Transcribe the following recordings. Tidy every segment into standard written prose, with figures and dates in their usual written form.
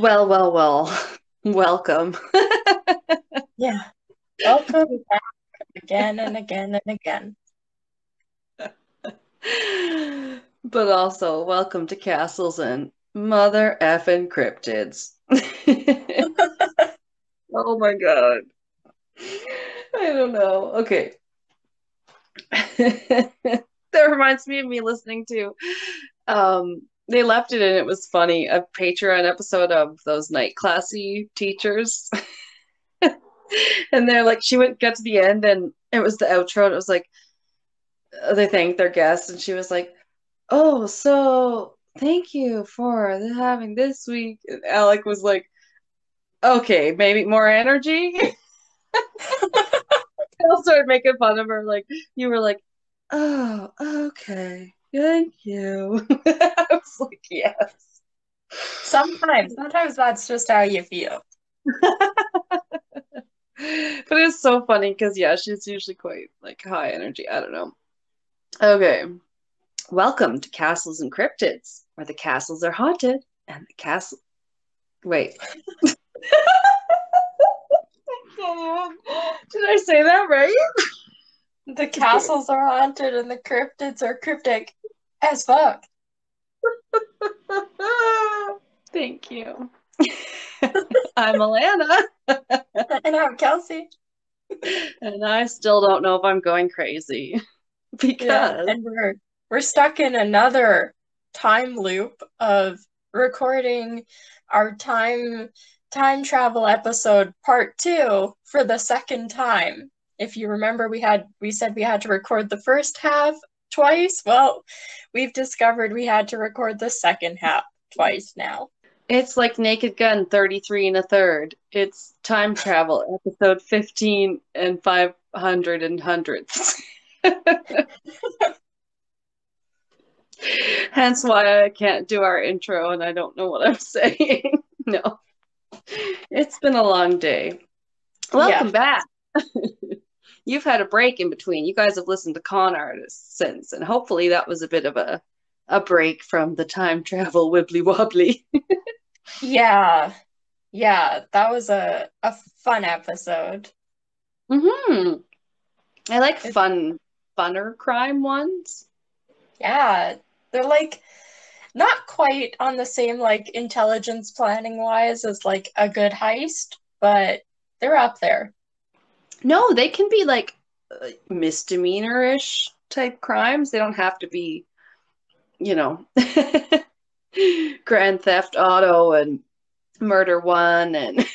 Well. Welcome. Yeah. Welcome back again and again and again. But also, welcome to Castles and Mother effing Cryptids. Oh my God. I don't know. Okay. That reminds me of me listening to they left it and it was funny, a Patreon episode of those night classy teachers. And they're like, she went got to the end and it was the outro and it was like they thanked their guests and she was like, "Oh, so thank you for having this week." And Alec was like, "Okay, maybe more energy." I started making fun of her. Like you were like, "Oh, okay, thank you." I was like, "Yes." Sometimes that's just how you feel. But it's so funny because yeah, she's usually quite like high energy. I don't know. Okay. Welcome to Castles and Cryptids, where the castles are haunted and the castle. Wait, did I say that right? The Okay. castles are haunted and the cryptids are cryptic as fuck. Thank you. I'm Alanna, And I'm Kelsey. and I still don't know if I'm going crazy Yeah, because and we're stuck in another time loop of recording our time travel episode part two for the second time. If you remember, we said we had to record the first half twice. Well, we've discovered we had to record the second half twice now. it's like Naked Gun 33 and a third. It's time travel, episode 15 and 500 and hundredths. Hence why I can't do our intro and I don't know what I'm saying. No, it's been a long day. Yeah. Welcome back. You've had a break in between. You guys have listened to con artists since, and hopefully that was a bit of a break from the time travel wibbly wobbly. Yeah. Yeah, that was a fun episode. Hmm. I like It, funner crime ones. yeah, they're like not quite on the same like intelligence planning wise as like a good heist, but they're up there. No, they can be like misdemeanor-ish type crimes. They don't have to be, you know, grand theft auto and murder one and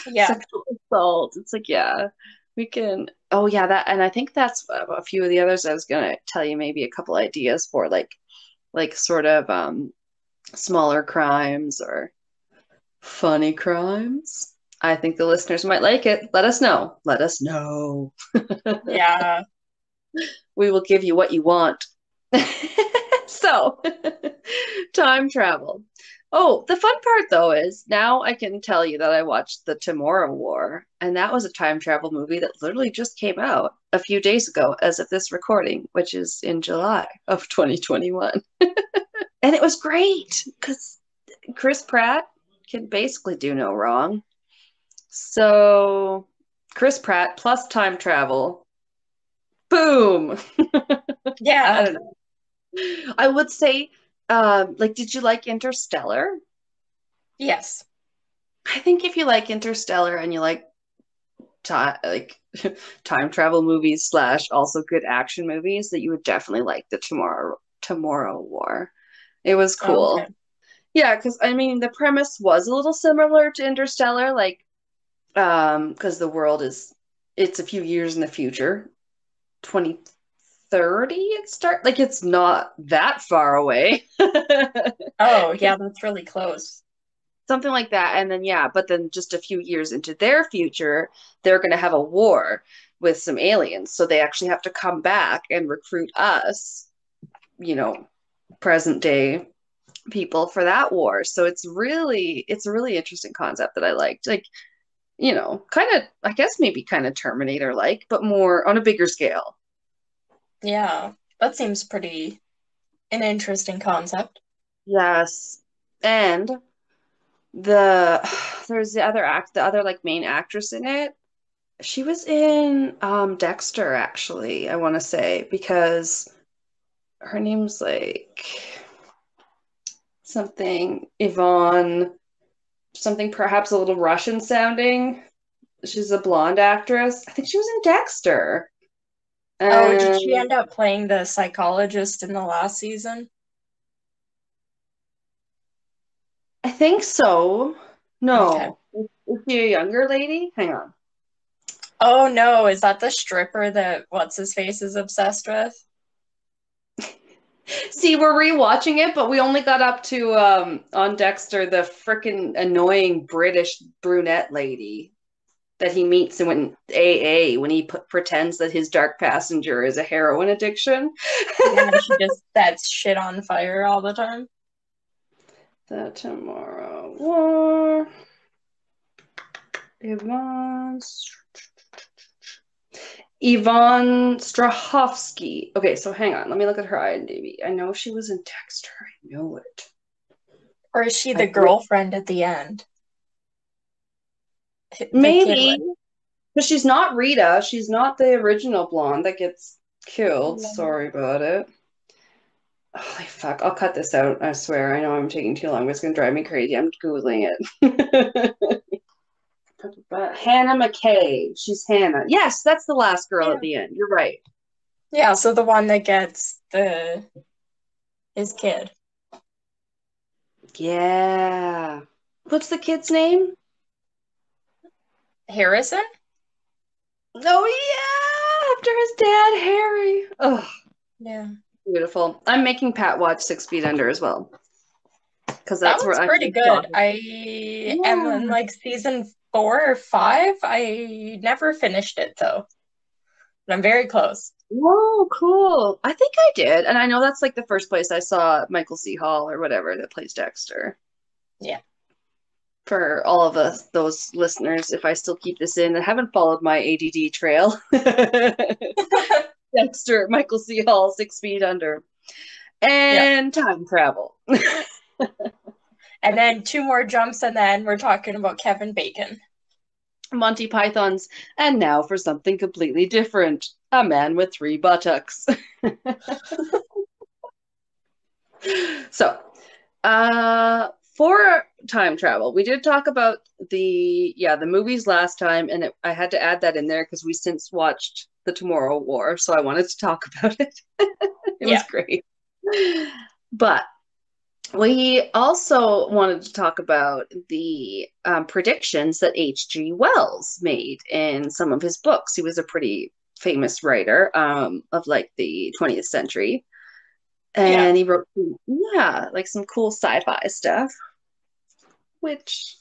Yeah. sexual assault. It's like, yeah, we can. Oh, yeah, that, and I think that's a few of the others I was gonna tell you maybe a couple ideas for like sort of smaller crimes or funny crimes. I think the listeners might like it. Let us know. Let us know. Yeah. We will give you what you want. So, time travel. Oh, the fun part though is now I can tell you that I watched The Tomorrow War, and that was a time travel movie that literally just came out a few days ago as of this recording, which is in July of 2021. And it was great because Chris Pratt can basically do no wrong. So, Chris Pratt plus time travel. Boom. I Yeah. don't know. I would say, like, did you like Interstellar? Yes. I think if you like Interstellar and you like time, like time travel movies slash also good action movies, that you would definitely like the Tomorrow War. It was Okay. cool. Yeah, because I mean the premise was a little similar to Interstellar, like because the world is it's a few years in the future, 2030 it start like it's not that far away. Oh, yeah, that's really close. Something like that. And then, yeah, but then just a few years into their future, they're going to have a war with some aliens. So they actually have to come back and recruit us, you know, present day people for that war. So it's a really interesting concept that I liked. Like, kind of, I guess maybe kind of Terminator like, but more on a bigger scale. Yeah. That seems pretty an interesting concept. Yes. And The there's the other like main actress in it. She was in Dexter actually, I want to say, because her name's like something Yvonne, something perhaps a little Russian sounding. She's a blonde actress. I think she was in Dexter. Oh, did she And end up playing the psychologist in the last season? I think so. Okay. No. Is she a younger lady? Hang on. Oh no, is that the stripper that what's his face is obsessed with? See, we're rewatching it, but we only got up to on Dexter the freaking annoying British brunette lady that he meets in when AA when he pretends that his dark passenger is a heroin addiction. Yeah, and she just sets shit on fire all the time. The Tomorrow War. Yvonne Strahovski. Okay, so hang on. Let me look at her IMDb. I know she was in Dexter. I know it. Or is she I the girlfriend at the end? The kid maybe, with. but she's not Rita. She's not the original blonde that gets killed. Yeah. Sorry about it. Holy fuck. I'll cut this out. I swear. I know I'm taking too long, but it's going to drive me crazy. I'm Googling it. But Hannah McKay. She's Hannah. Yes, that's the last girl at Yeah. the end. You're right. Yeah, so the one that gets the his kid. Yeah. What's the kid's name? Harrison? Oh, yeah. After his dad, Harry. Oh, Yeah. beautiful. I'm making Pat watch Six Feet Under as well because That that's where one's I pretty saw good. it. I am in Yeah. like season 4 or 5. I never finished it though, but I'm very close. Whoa, cool. I think I did. And I know that's like the first place I saw Michael C. Hall or whatever that plays Dexter. Yeah. For all of us, those listeners, if I still keep this in, that haven't followed my ADD trail. Dexter, Michael C. Hall, Six Feet Under, Yeah. and time travel. And then two more jumps, and then we're talking about Kevin Bacon. Monty Python's, and now for something completely different. A man with three buttocks. So, for time travel, we did talk about the movies last time, and I had to add that in there because we since watched the Tomorrow War, so I wanted to talk about it. It was Yeah. great. But we also wanted to talk about the predictions that H.G. Wells made in some of his books. He was a pretty famous writer of like the 20th century. Yeah. And he wrote, yeah, like some cool sci-fi stuff, which,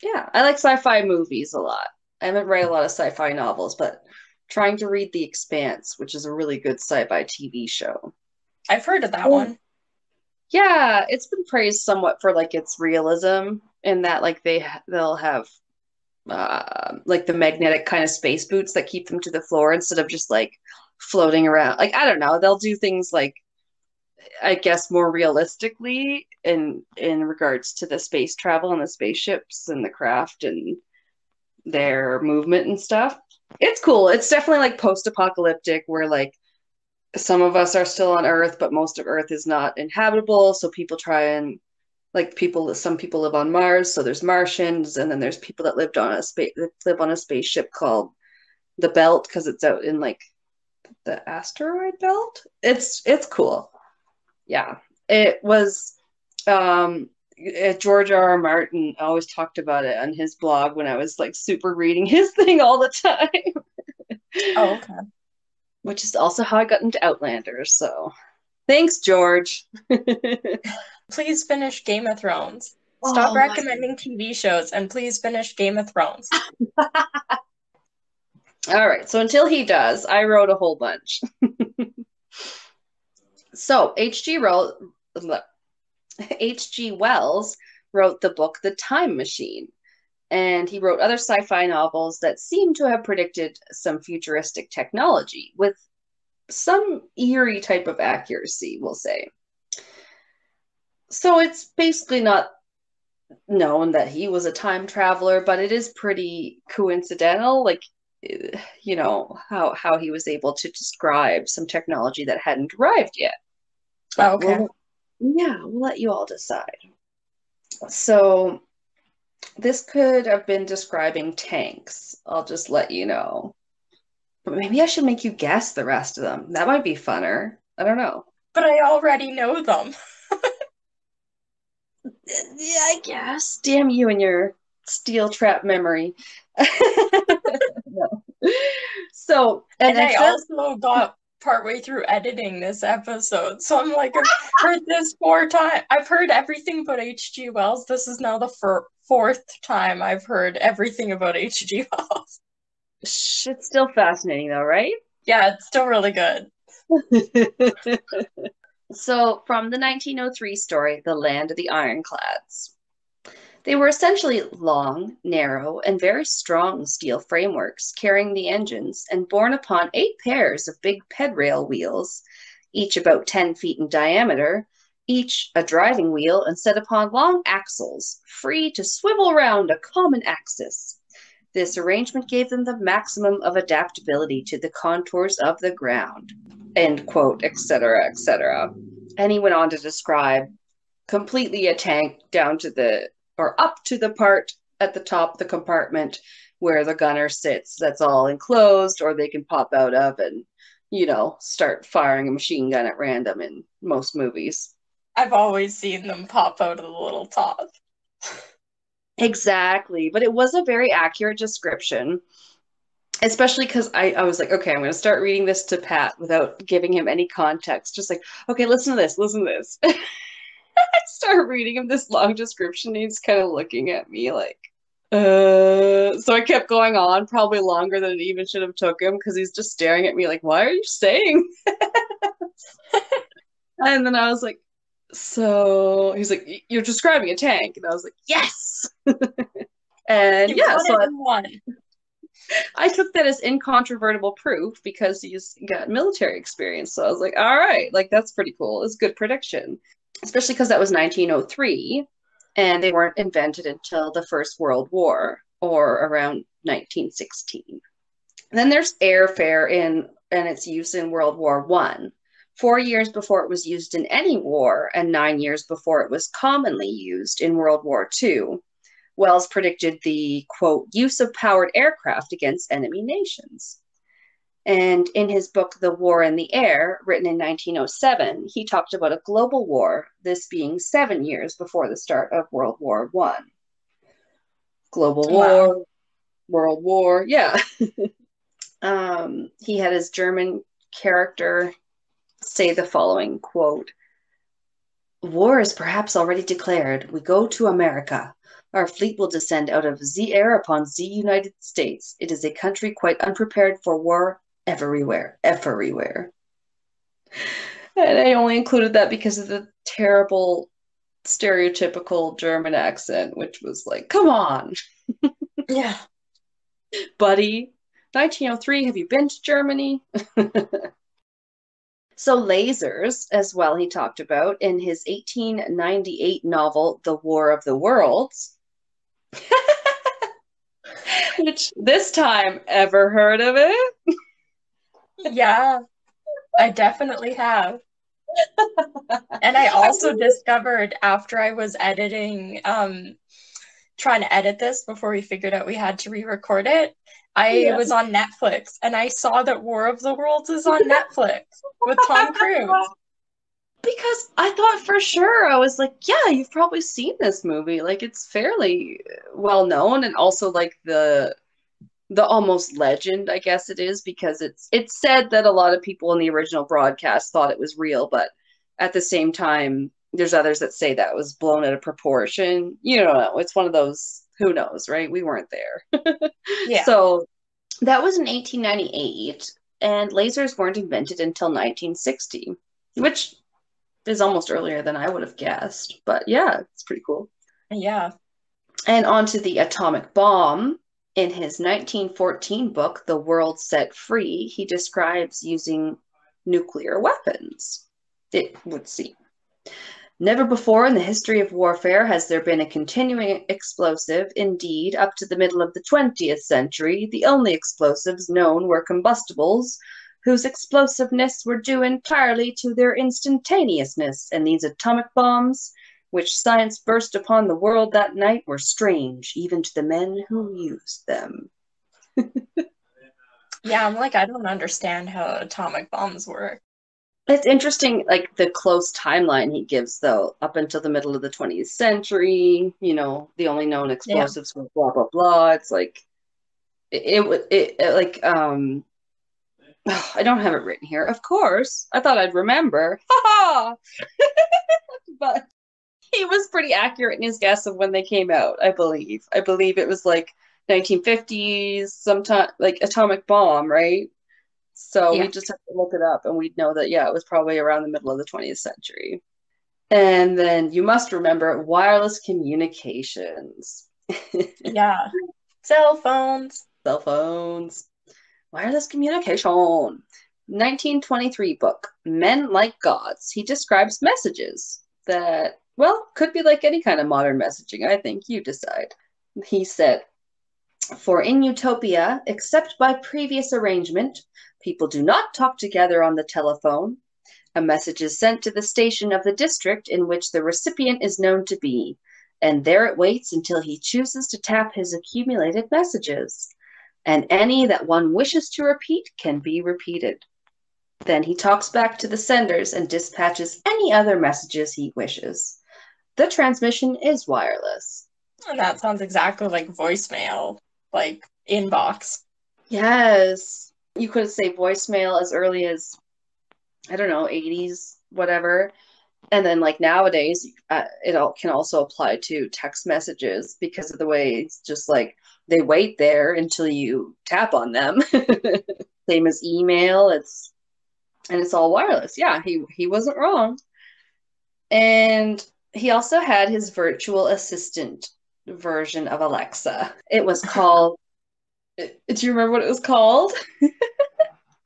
yeah, I like sci-fi movies a lot. I haven't read a lot of sci-fi novels, but trying to read The Expanse, which is a really good sci-fi TV show. I've heard of that one. Yeah, it's been praised somewhat for like its realism in that like they'll have like the magnetic kind of space boots that keep them to the floor instead of just like floating around. Like I don't know, they'll do things like I guess more realistically in regards to the space travel and the spaceships and the craft and their movement and stuff. It's cool. It's definitely like post-apocalyptic where like some of us are still on Earth, but most of Earth is not inhabitable. So people try and like some people live on Mars, so there's Martians, and then there's people that live on a spaceship called the Belt because it's out in like the asteroid belt. It's cool. Yeah, it was. George R. R. Martin always talked about it on his blog when I was like super reading his thing all the time, Oh, okay. which is also how I got into Outlanders. So thanks, George. Please finish Game of Thrones. Stop Oh my. recommending TV shows and please finish Game of Thrones. All right. So until he does, I wrote a whole bunch. So H.G. Wells wrote the book The Time Machine, and he wrote other sci-fi novels that seem to have predicted some futuristic technology with some eerie type of accuracy, we'll say. So it's basically not known that he was a time traveler, but it is pretty coincidental, like how he was able to describe some technology that hadn't arrived yet. Oh, But okay. we'll let you all decide. So this could have been describing tanks. I'll just let you know. But maybe I should make you guess the rest of them. That might be funner. I don't know. But I already know them. Yeah, I guess. Damn you and your steel trap memory. No. So, and And I except also got partway through editing this episode. So I'm like, I've heard this 4 times. I've heard everything but H.G. Wells. This is now the fourth time I've heard everything about H.G. Wells. it's still fascinating though, right? Yeah, it's still really good. So, from the 1903 story, The Land of the Ironclads. They were essentially long, narrow, and very strong steel frameworks carrying the engines and borne upon 8 pairs of big pedrail wheels, each about 10 feet in diameter, each a driving wheel and set upon long axles, free to swivel round a common axis. This arrangement gave them the maximum of adaptability to the contours of the ground. End quote, etc., etc. And he went on to describe completely a tank down to the or up to the part at the top of the compartment where the gunner sits. That's all enclosed, or they can pop out of and, start firing a machine gun at random in most movies. I've always seen them pop out of the little top. Exactly. But it was a very accurate description, especially because I was like, okay, I'm going to start reading this to Pat without giving him any context. Just like, okay, listen to this. I start reading him this long description. He's kind of looking at me like, so I kept going on, probably longer than it even should have took him because he's just staring at me like, why are you saying? And then I was like, so he's like, you're describing a tank. And I was like, yes. And You yeah, got so it in one. I took that as incontrovertible proof because he's got military experience. So I was like, all right, like that's pretty cool. It's good prediction, especially because that was 1903 and they weren't invented until the First World War or around 1916. And then there's airfare in and its use in World War One. 4 years before it was used in any war, and 9 years before it was commonly used in World War Two. Wells predicted the quote use of powered aircraft against enemy nations. And in his book, The War in the Air, written in 1907, he talked about a global war, this being 7 years before the start of World War One. Global Wow. war, World War, yeah. He had his German character say the following quote, war is perhaps already declared. We go to America. Our fleet will descend out of the air upon the United States. It is a country quite unprepared for war everywhere, everywhere. And I only included that because of the terrible stereotypical German accent, which was like, come on, Yeah. buddy. 1903, have you been to Germany? So, lasers, as well, he talked about in his 1898 novel, The War of the Worlds, which this time, ever heard of it? Yeah, I definitely have. And I also discovered after I was editing, trying to edit this before we figured out we had to re-record it, I Yeah. was on Netflix and I saw that War of the Worlds is on Netflix with Tom Cruise. Because I thought for sure, I was like, yeah, you've probably seen this movie. Like it's fairly well known and also like the almost legend, I guess it is, because it's said that a lot of people in the original broadcast thought it was real, but at the same time, there's others that say that was blown out of proportion. You don't know. It's one of those, who knows, right? We weren't there. Yeah. So that was in 1898, and lasers weren't invented until 1960, which is almost earlier than I would have guessed. But yeah, it's pretty cool. Yeah. And onto the atomic bomb. In his 1914 book, The World Set Free, he describes using nuclear weapons, it would seem. Never before in the history of warfare has there been a continuing explosive. Indeed, up to the middle of the 20th century, the only explosives known were combustibles, whose explosiveness were due entirely to their instantaneousness, and these atomic bombs, which science burst upon the world that night, were strange, even to the men who used them. Yeah, I'm like, I don't understand how atomic bombs work. It's interesting, like the close timeline he gives, though, up until the middle of the 20th century, the only known Yeah. explosives were blah, blah, blah. It's like, like, I don't have it written here. Of course, I thought I'd remember. Ha ha! But he was pretty accurate in his guess of when they came out, I believe. I believe it was like 1950s, sometime, like atomic bomb, right? So we Yeah. just have to look it up and we'd know that, yeah, it was probably around the middle of the 20th century. And then you must remember wireless communications. Yeah. Cell phones. Cell phones. Wireless communication. 1923 book, Men Like Gods. He describes messages that, well, could be like any kind of modern messaging. I think you decide. He said, for in Utopia, except by previous arrangement, people do not talk together on the telephone. A message is sent to the station of the district in which the recipient is known to be, and there it waits until he chooses to tap his accumulated messages. And any that one wishes to repeat can be repeated. Then he talks back to the senders and dispatches any other messages he wishes. The transmission is wireless. And that sounds exactly like voicemail, like inbox. Yes. You could say voicemail as early as, I don't know, 80s, whatever. And then, like nowadays, can also apply to text messages because of the way it's just like they wait there until you tap on them. Same as email. It's all wireless. Yeah, he wasn't wrong. And he also had his virtual assistant version of Alexa. It was called. Do you remember what it was called?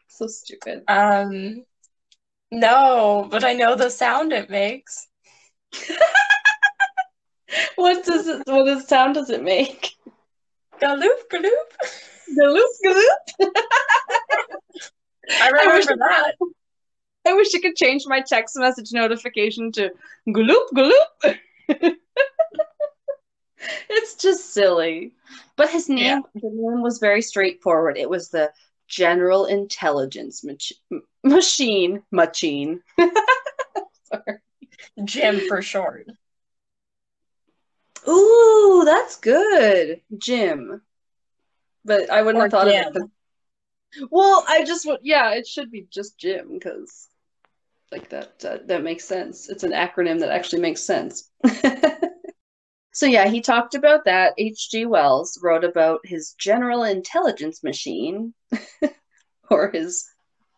So stupid. No, but I know the sound it makes. What sound does it make? Galoop, galoop. Galoop, galoop. I I wish remember that. I wish I could change my text message notification to galoop, galoop. It's just silly. But Yeah. the name was very straightforward. It was the General Intelligence Machine. Sorry. Jim for short. Ooh, that's good. Jim. But I wouldn't Or have thought of it. Jim. Well, yeah, it should be just Jim because like that makes sense. It's an acronym that actually makes sense. So yeah, he talked about that. H.G. Wells wrote about his General Intelligence Machine or his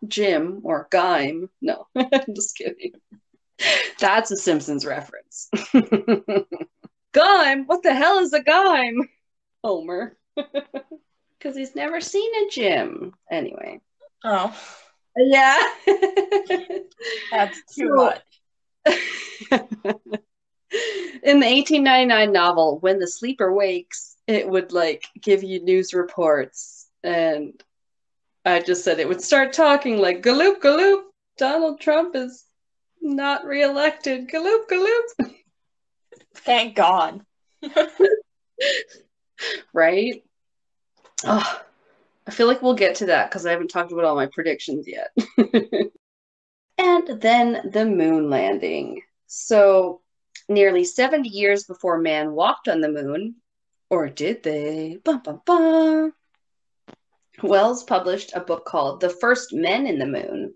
Jim or Gime. No, I'm just kidding. That's a Simpsons reference. Gime? What the hell is a Gime? Homer. Because he's never seen a Jim. Anyway. Oh, Yeah. that's too So, much. in the 1899 novel, When the Sleeper Wakes, it would like give you news reports. And I just said it would start talking like galoop, galoop. Donald Trump is not reelected. Galoop, galoop. Thank God. Right? Oh, I feel like we'll get to that because I haven't talked about all my predictions yet. And then the moon landing. So, nearly 70 years before man walked on the moon, or did they? Bum, bum, bum. Wells published a book called The First Men in the Moon,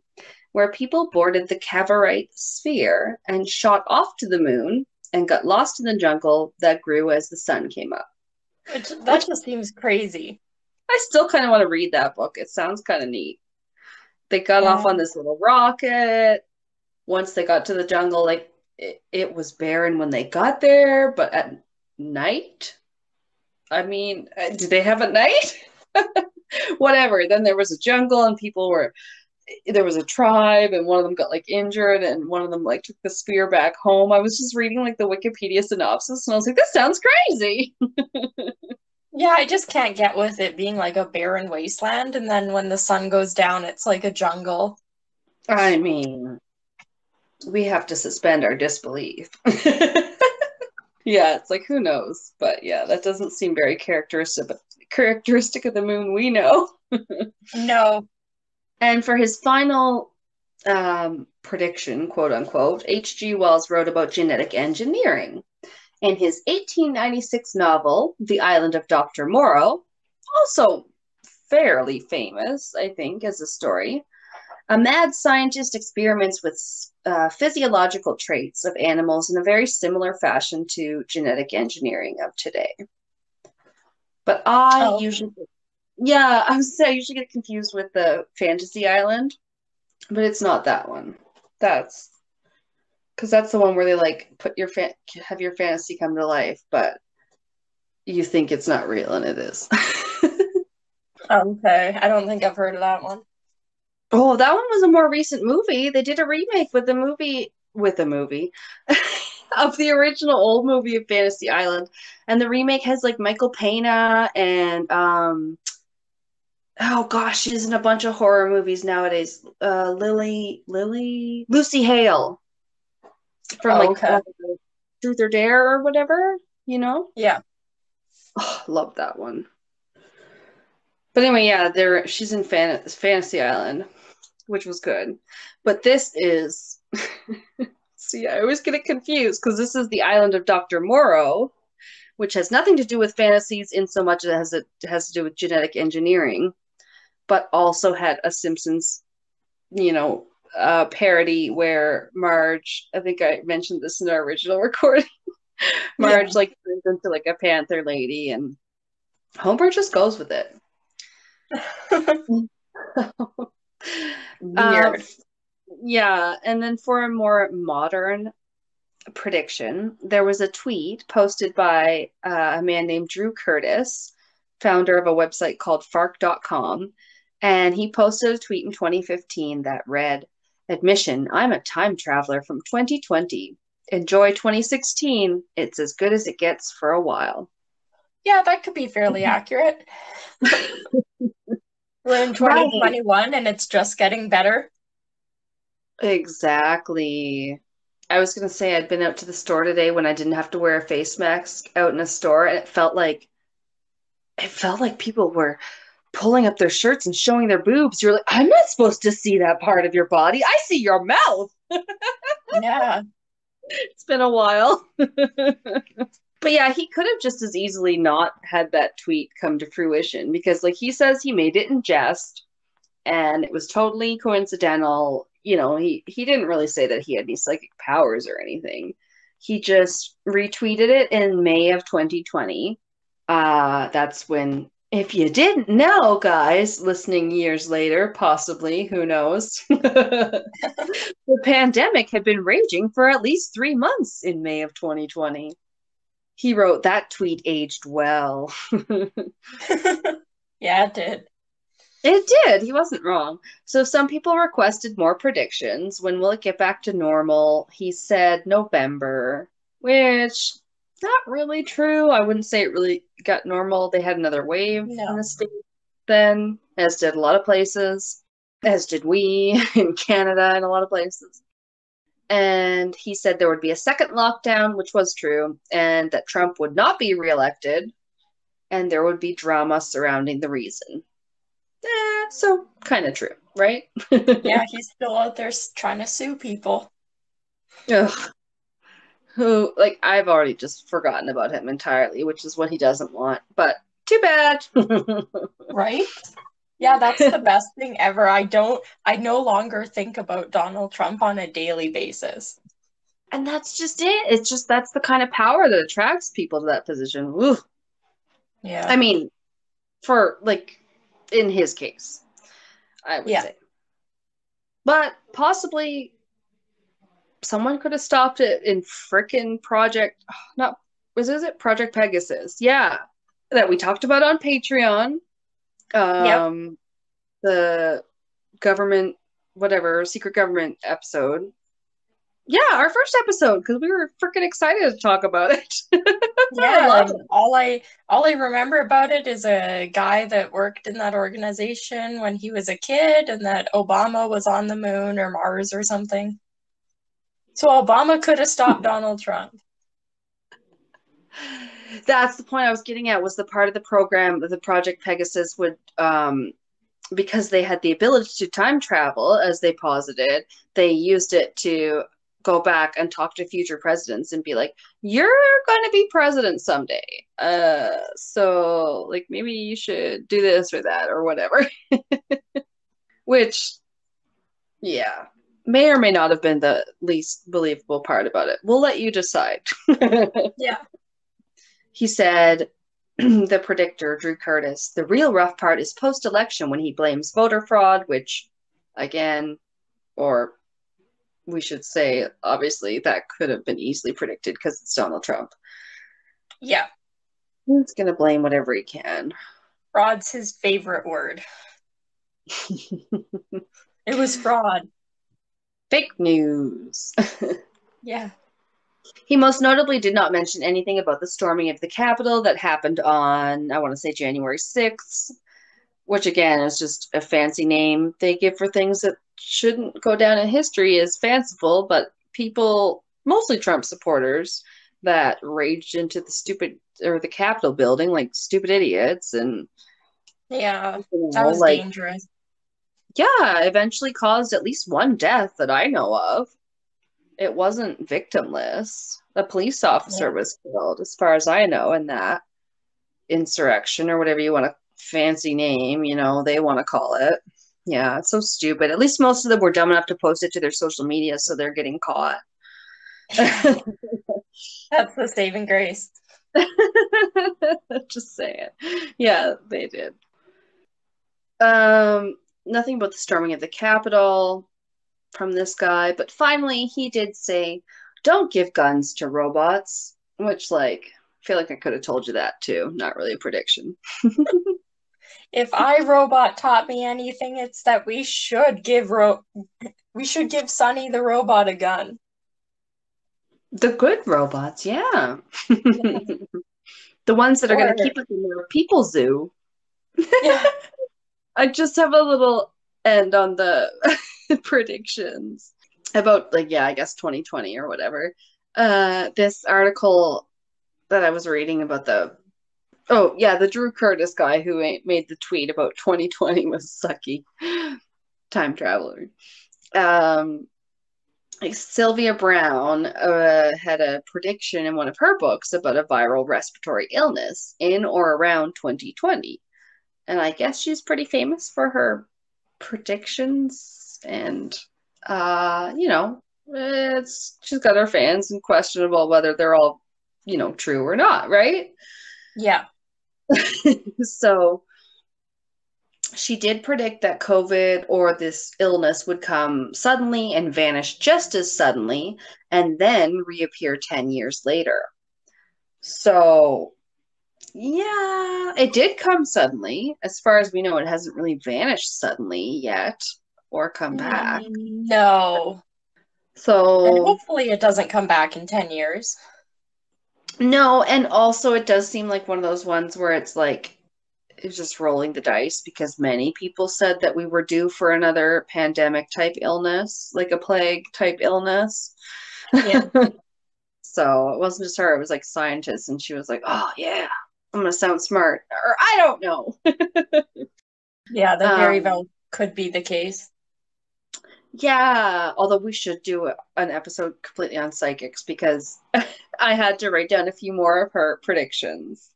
where people boarded the Cavorite sphere and shot off to the moon and got lost in the jungle that grew as the sun came up. That Which just seems crazy. I still kind of want to read that book. It sounds kind of neat. They got off Yeah. on this little rocket. Once they got to the jungle, like it was barren when they got there, but at night, I mean, did they have a night? Whatever. Then there was a jungle and people were there was a tribe and one of them got like injured and one of them like took the spear back home. I was just reading like the Wikipedia synopsis and I was like, this sounds crazy. Yeah, I just can't get with it being like a barren wasteland, and then when the sun goes down, it's like a jungle. I mean, we have to suspend our disbelief. Yeah, it's like who knows, but yeah, that doesn't seem very characteristic of the moon we know. No. And for his final prediction, quote unquote, H.G. Wells wrote about genetic engineering. In his 1896 novel, The Island of Dr. Moreau, also fairly famous, I think, as a story, a mad scientist experiments with physiological traits of animals in a very similar fashion to genetic engineering of today. But Oh, yeah, I usually get confused with the Fantasy Island, but it's not that one. That's because that's the one where they like have your fantasy come to life, but you think it's not real and it is. okay. I don't think I've heard of that one. Oh, that one was a more recent movie. They did a remake with a movie of the original old movie of Fantasy Island. And the remake has like Michael Pena and oh gosh, she's in a bunch of horror movies nowadays. Lucy Hale from like Okay. Truth or Dare or whatever, you know? Yeah. Oh, love that one. But anyway, yeah, she's in Fantasy Island, which was good. But this is see, I always get it confused because this is the island of Dr. Moreau, which has nothing to do with fantasies in so much as it has to do with genetic engineering, but also had a Simpsons, parody where Marge, I think I mentioned this in our original recording, Yeah. Marge like turns into like a panther lady and Homer just goes with it. uh, Weird. yeah, and then for a more modern prediction, there was a tweet posted by a man named Drew Curtis, founder of a website called Fark.com. And he posted a tweet in 2015 that read, Admission, I'm a time traveler from 2020. Enjoy 2016. It's as good as it gets for a while. Yeah, that could be fairly accurate. We're in Right. 2021 and it's just getting better. Exactly. I was going to say I'd been out to the store today when I didn't have to wear a face mask out in a store, and it felt like people were pulling up their shirts and showing their boobs. You're like, I'm not supposed to see that part of your body. I see your mouth. Yeah. It's been a while. But yeah, he could have just as easily not had that tweet come to fruition because, like, he says he made it in jest and it was totally coincidental. He didn't really say that he had any psychic powers or anything. He just retweeted it in May of 2020. That's when, if you didn't know, guys, listening years later, possibly, who knows? The pandemic had been raging for at least 3 months in May of 2020. He wrote that tweet aged well. Yeah, it did. It did. He wasn't wrong. So some people requested more predictions. When will it get back to normal? He said November, which not really true. I wouldn't say it really got normal. They had another wave in No. the state then, as did a lot of places, as did we in Canada and a lot of places. And he said there would be a second lockdown, which was true, and that Trump would not be reelected, and there would be drama surrounding the reason. So kind of true, right? Yeah, he's still out there trying to sue people. Ugh. Who, like, I've already just forgotten about him entirely, which is what he doesn't want, but too bad. Right? Yeah, that's the best thing ever. I no longer think about Donald Trump on a daily basis. And that's just it. It's just that's the kind of power that attracts people to that position. Ooh. Yeah. I mean, for like in his case, I would Yeah. say. But possibly someone could have stopped it in frickin' Project, not, was it Project Pegasus? Yeah, that we talked about on Patreon. Yep. The government whatever secret government episode. Yeah, our first episode because we were freaking excited to talk about it. I Yeah, love and all I remember about it is a guy that worked in that organization when he was a kid and that Obama was on the moon or Mars or something. So Obama could have stopped Donald Trump. it. That's the point I was getting at. Was the part of the program that the Project Pegasus would because they had the ability to time travel, as they posited, they used it to go back and talk to future presidents and be like, "You're going to be president someday. So like maybe you should do this or that or whatever." Which, yeah, may or may not have been the least believable part about it. We'll let you decide. Yeah. He said, the predictor, Drew Curtis, the real rough part is post election when he blames voter fraud, which, again, or we should say, obviously, that could have been easily predicted because it's Donald Trump. Yeah. He's going to blame whatever he can. Fraud's his favorite word. It was fraud. Fake news. Yeah. He most notably did not mention anything about the storming of the Capitol that happened on, I want to say, January 6th, which again is just a fancy name they give for things that shouldn't go down in history as fanciful, but people, mostly Trump supporters, that raged into the Capitol building like stupid idiots and Yeah. That was like dangerous. yeah, eventually caused at least one death that I know of. It wasn't victimless. A police officer Yeah. was killed, as far as I know, in that insurrection or whatever you want to fancy name, they want to call it. Yeah, it's so stupid. At least most of them were dumb enough to post it to their social media, so they're getting caught. That's the saving grace. Just saying. Yeah, they did. Nothing about the storming of the Capitol from this guy, but finally he did say, "Don't give guns to robots," which, like, I feel like I could have told you that too. Not really a prediction. If iRobot taught me anything, it's that we should give Sunny the robot a gun. The good robots, yeah. Yeah. The ones that are going Or to keep us in their people zoo. yeah. I just have a little end on the predictions about, like, yeah, I guess 2020 or whatever. This article that I was reading about the Drew Curtis guy who made the tweet about 2020 was sucky. Time traveler. Um, like Sylvia Brown had a prediction in one of her books about a viral respiratory illness in or around 2020. And I guess she's pretty famous for her predictions. And, she's got her fans and questionable whether they're all, true or not, right? Yeah. So she did predict that COVID or this illness would come suddenly and vanish just as suddenly and then reappear 10 years later. So, yeah, it did come suddenly. As far as we know, it hasn't really vanished suddenly yet or come back. No. And So, hopefully it doesn't come back in 10 years. no, and also it does seem like one of those ones where it's like, it's just rolling the dice because many people said that we were due for another pandemic type illness, like a plague type illness. Yeah. So it wasn't just her, it was like scientists, and she was like, "Oh yeah, I'm gonna sound smart," or I don't know. Yeah, that very um, well could be the case. yeah, although we should do an episode completely on psychics because I had to write down a few more of her predictions.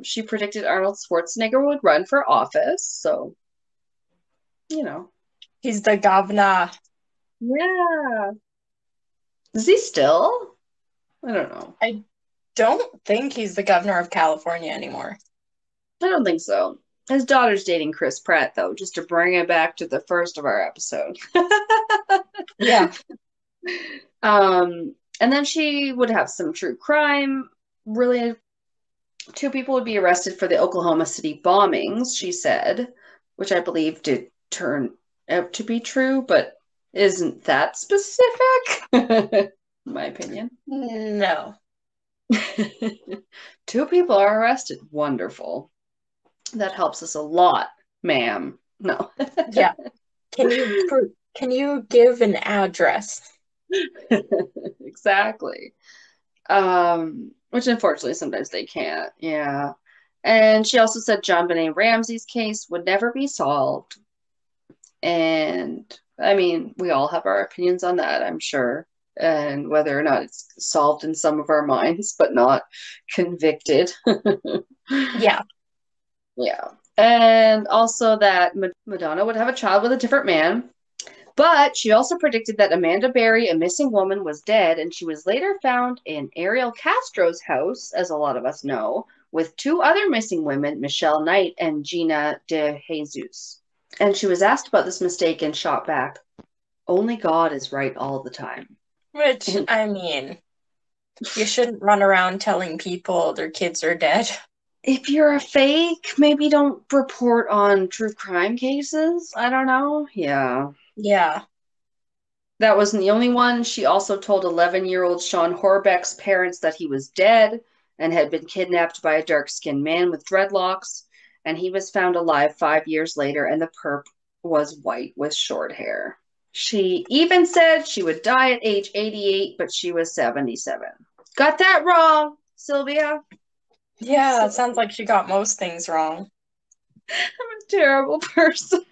She predicted Arnold Schwarzenegger would run for office, so you know. He's the governor. Yeah. Is he still? I don't know. I don't think he's the governor of California anymore. I don't think so. His daughter's dating Chris Pratt, though, just to bring it back to the first of our episode. Yeah. And then she would have some true crime. Really, two people would be arrested for the Oklahoma City bombings, she said, which I believe did turn out to be true, but isn't that specific, in my opinion. No. Two people are arrested. Wonderful. That helps us a lot, ma'am. No. Yeah. Can you give an address? Exactly. Which unfortunately sometimes they can't. Yeah. And she also said John Benet Ramsey's case would never be solved. And I mean, we all have our opinions on that, I'm sure, and whether or not it's solved in some of our minds, but not convicted. Yeah. Yeah. And also that Madonna would have a child with a different man. But she also predicted that Amanda Berry, a missing woman, was dead, and she was later found in Ariel Castro's house, as a lot of us know, with two other missing women, Michelle Knight and Gina de Jesus. And she was asked about this mistake and shot back, only God is right all the time. Which, And I mean, you shouldn't run around telling people their kids are dead. if you're a fake, maybe don't report on true crime cases. I don't know. Yeah. Yeah. That wasn't the only one. She also told 11-year-old Sean Horbeck's parents that he was dead and had been kidnapped by a dark-skinned man with dreadlocks. And he was found alive 5 years later, and the perp was white with short hair. She even said she would die at age 88, but she was 77. Got that wrong, Sylvia. Yeah, it sounds like she got most things wrong. I'm a terrible person.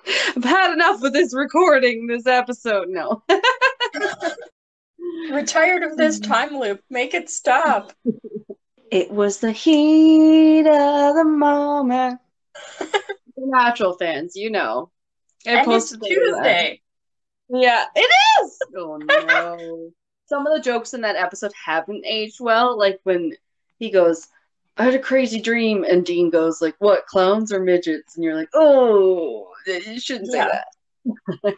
I've had enough of this recording, this episode. No. We're tired of this time loop. Make it stop. It was the heat of the moment. Natural fans, you know. I And it's posted that. Tuesday. Yeah, it is. Oh no. Some of the jokes in that episode haven't aged well. Like when he goes, I had a crazy dream, and Dean goes, like, what, clowns or midgets? And you're like, oh, you shouldn't say Yeah. that.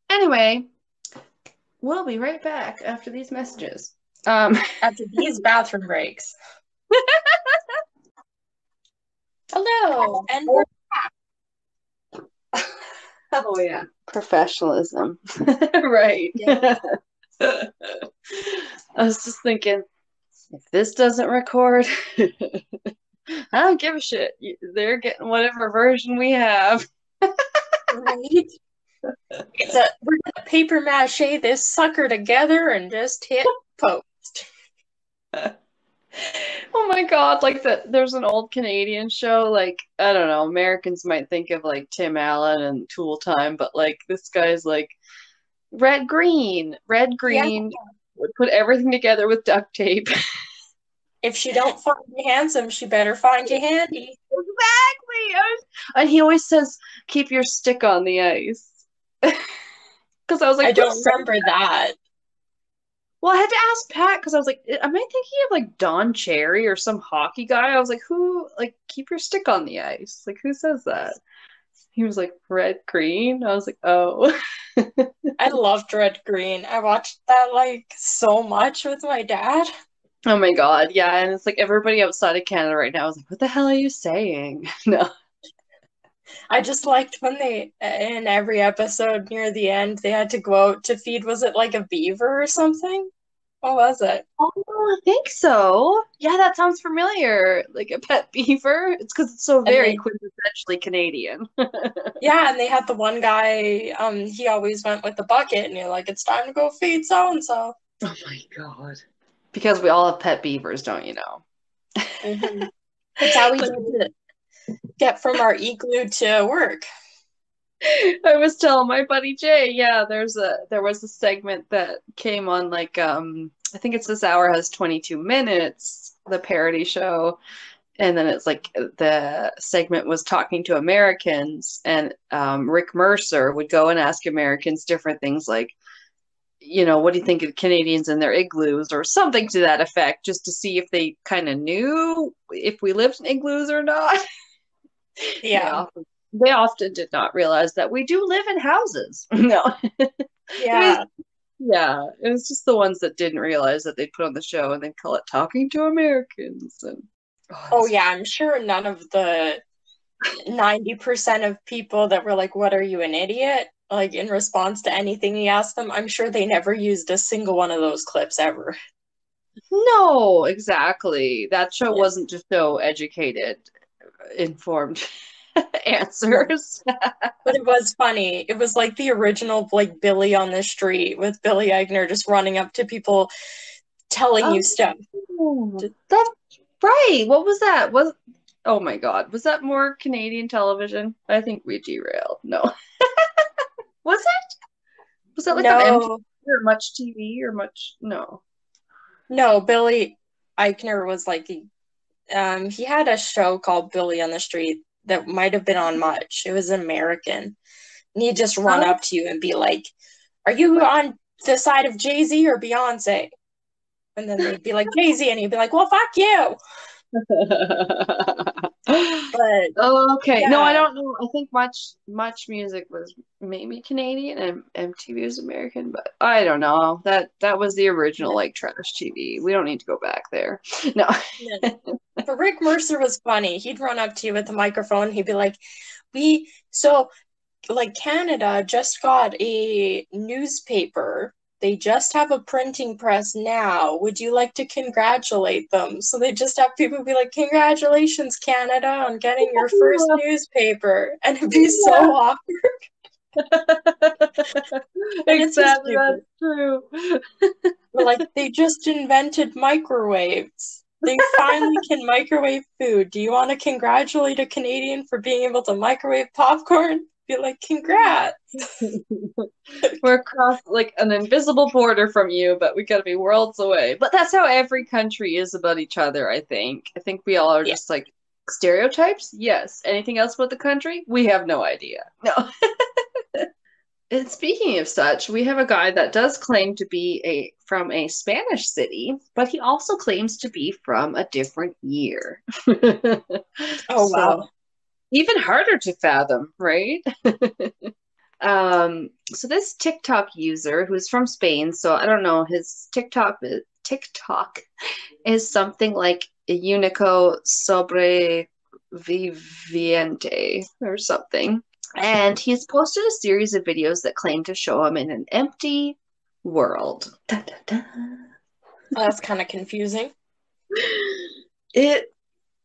Anyway, we'll be right back after these messages. After these bathroom breaks. Hello, and we're Oh yeah, professionalism. Right. yeah. I was just thinking, if this doesn't record, I don't give a shit. They're getting whatever version we have. Right. We're gonna paper mache this sucker together and just hit post. Oh my God, like there's an old Canadian show, like, I don't know, Americans might think of like Tim Allen and Tool Time, but like this guy's like red Yeah. green, would put everything together with duct tape. If she don't find you handsome, she better find you handy. Exactly. And he always says, keep your stick on the ice. Because I was like, I don't remember that. Well, I had to ask Pat because I was like, am I thinking of like Don Cherry or some hockey guy? I was like, who, like, keep your stick on the ice? Like, who says that? He was like, red, green. I was like, oh. I loved Red Green. I watched that like so much with my dad. Oh my God. Yeah. And it's like everybody outside of Canada right now is like, what the hell are you saying? No. I just liked when they, in every episode near the end, they had to go out to feed, was it like a beaver or something? What was it? Oh, I think so. Yeah, that sounds familiar. Like a pet beaver. It's because it's so And very they, quintessentially Canadian. yeah, and they had the one guy, he always went with the bucket, and you're like, it's time to go feed so-and-so. Oh my God. Because we all have pet beavers, don't you know? Mm-hmm. It's how we did it. Get from our igloo to work. I was telling my buddy Jay, yeah, there was a segment that came on like I think it's This Hour Has 22 Minutes, the parody show. And then it's like the segment was talking to Americans, and Rick Mercer would go and ask Americans different things like, you know, what do you think of Canadians and their igloos or something to that effect, just to see if they kind of knew if we lived in igloos or not. They Yeah. often they often did not realize that we do live in houses. No. It was Yeah. yeah, it was just the ones that didn't realize that they'd put on the show and they'd call it Talking to Americans and Oh, yeah, I'm sure none of the 90% of people that were like, "What, are you, an idiot?" Like in response to anything he asked them, I'm sure they never used a single one of those clips ever. No, exactly. That show Yeah. wasn't just so educated, informed No. answers. But it was funny. It was like the original like Billy on the Street with Billy Eichner just running up to people telling you stuff. Oh, that's right. What was that? Was Oh my God. Was that more Canadian television? I think we derailed. No. Was it? Was that like on MTV No, or Much TV or Much? No. no, Billy Eichner was like he had a show called Billy on the Street that might have been on Much. It was American. And he'd just run Oh. up to you and be like, "Are you on the side of Jay-Z or Beyonce?" And then they'd be like, "Jay-Z," and he'd be like, "Well, fuck you." But Okay. No, I yeah, don't know. I think Much Music was maybe Canadian and MTV was American, but I don't know. That was the original like trash TV. We don't need to go back there. No. yeah. But Rick Mercer was funny. He'd run up to you with the microphone. He'd be like, like Canada just got a newspaper. They just have a printing press now. Would you like to congratulate them?" So they just have people be like, "Congratulations, Canada, on getting your first newspaper." And it'd be so awkward. And it's just Exactly, stupid. that's true. But like, they just invented microwaves. They finally can microwave food. Do you want to congratulate a Canadian for being able to microwave popcorn? Be like, "Congrats." We're across like an invisible border from you, but we gotta be worlds away. But that's how every country is about each other, I think. I think we all are Yeah. just like stereotypes. Yes. Anything else about the country? We have no idea. No. And speaking of such, we have a guy that does claim to be a from a Spanish city, but he also claims to be from a different year. Oh, So wow. even harder to fathom, right? So this TikTok user who's from Spain, so I don't know, his TikTok is something like Unico Sobreviviente or something. And he's posted a series of videos that claim to show him in an empty world. Da, da, da. Oh, that's kind of confusing. It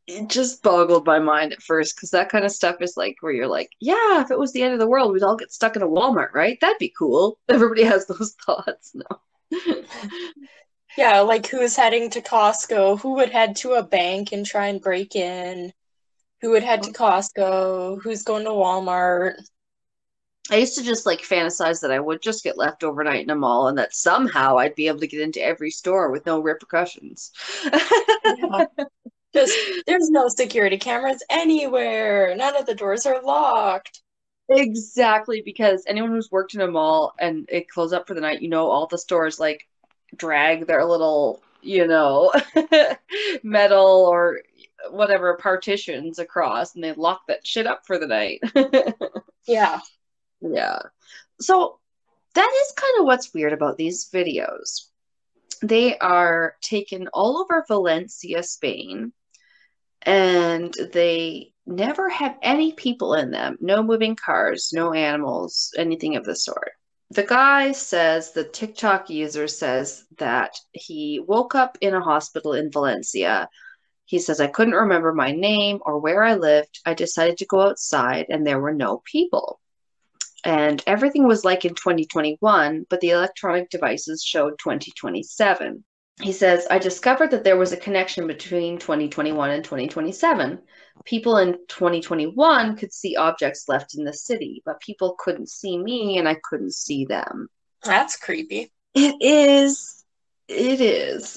it just boggled my mind at first because that kind of stuff is like where you're like, yeah, if it was the end of the world, we'd all get stuck in a Walmart, right? That'd be cool. Everybody has those thoughts. No. Yeah, like who's heading to Costco? Who would head to a bank and try and break in? Who would head to Costco? Who's going to Walmart? I used to just like fantasize that I would just get left overnight in a mall and that somehow I'd be able to get into every store with no repercussions. Yeah. Just there's no security cameras anywhere. None of the doors are locked. Exactly, because anyone who's worked in a mall and it closed up for the night, all the stores like drag their little, metal or whatever partitions across and they lock that shit up for the night. Yeah. Yeah. So that is kind of what's weird about these videos. They are taken all over Valencia, Spain, and they never have any people in them, no moving cars, no animals, anything of the sort. The guy says, the TikTok user says that he woke up in a hospital in Valencia. He says, I couldn't remember my name or where I lived. I decided to go outside and there were no people. And everything was like in 2021, but the electronic devices showed 2027. He says, I discovered that there was a connection between 2021 and 2027. People in 2021 could see objects left in the city, but people couldn't see me and I couldn't see them. That's creepy. It is. It is.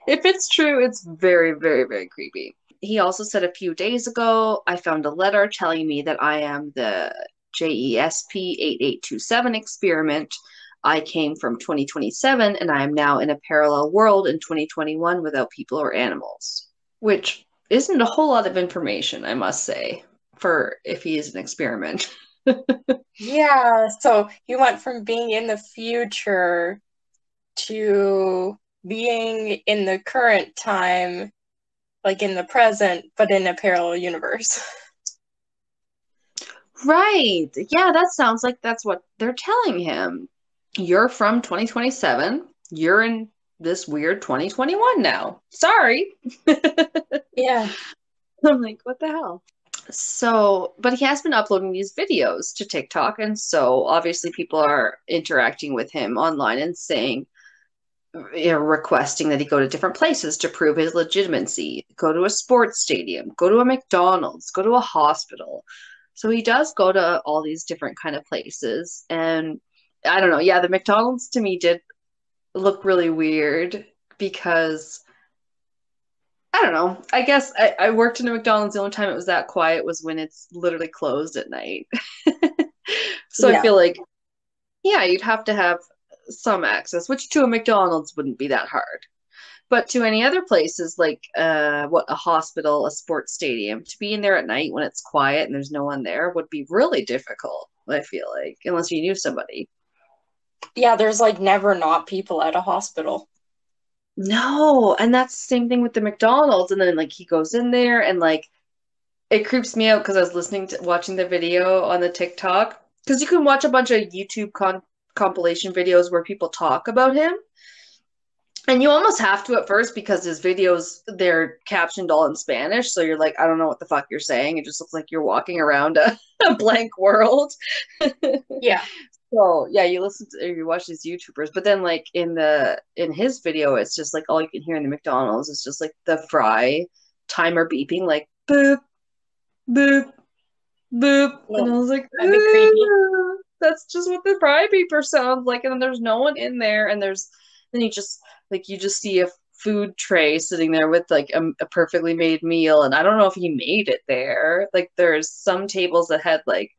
If it's true, it's very, very, very creepy. He also said a few days ago, I found a letter telling me that I am the JESP 8827 experiment. I came from 2027 and I am now in a parallel world in 2021 without people or animals, which isn't a whole lot of information, I must say, for if he is an experiment. Yeah, so he went from being in the future to being in the current time, like in the present, but in a parallel universe. Right. Yeah, that sounds like that's what they're telling him. You're from 2027. You're in this weird 2021 now. Sorry. Yeah. I'm like, what the hell? So, but he has been uploading these videos to TikTok, and so obviously people are interacting with him online and saying, requesting that he go to different places to prove his legitimacy, go to a sports stadium, go to a McDonald's, go to a hospital. So he does go to all these different kind of places. And I don't know. Yeah, the McDonald's to me did look really weird because I don't know. I guess I worked in a McDonald's. The only time it was that quiet was when it's literally closed at night. So I Yeah. feel like, yeah, you'd have to have some access, which to a McDonald's wouldn't be that hard. But to any other places like what a hospital, a sports stadium, to be in there at night when it's quiet and there's no one there would be really difficult, I feel like, unless you knew somebody. Yeah, there's like never not people at a hospital. No, and that's the same thing with the McDonald's. And then like he goes in there and like it creeps me out because I was listening to watching the video on the TikTok because you can watch a bunch of YouTube compilation videos where people talk about him. And you almost have to at first because his videos, they're captioned all in Spanish. So you're like, I don't know what the fuck you're saying. It just looks like you're walking around a blank world. Yeah. So yeah, you listen to or you watch these YouTubers, but then like in his video, it's just like all you can hear in the McDonald's is just like the fry timer beeping, like boop, boop, boop. And I Well, was like, that'd be creepy. That's just what the fry beeper sounds like. And then there's no one in there. And then you just see a food tray sitting there with like a perfectly made meal. And I don't know if he made it there. Like there's some tables that had like,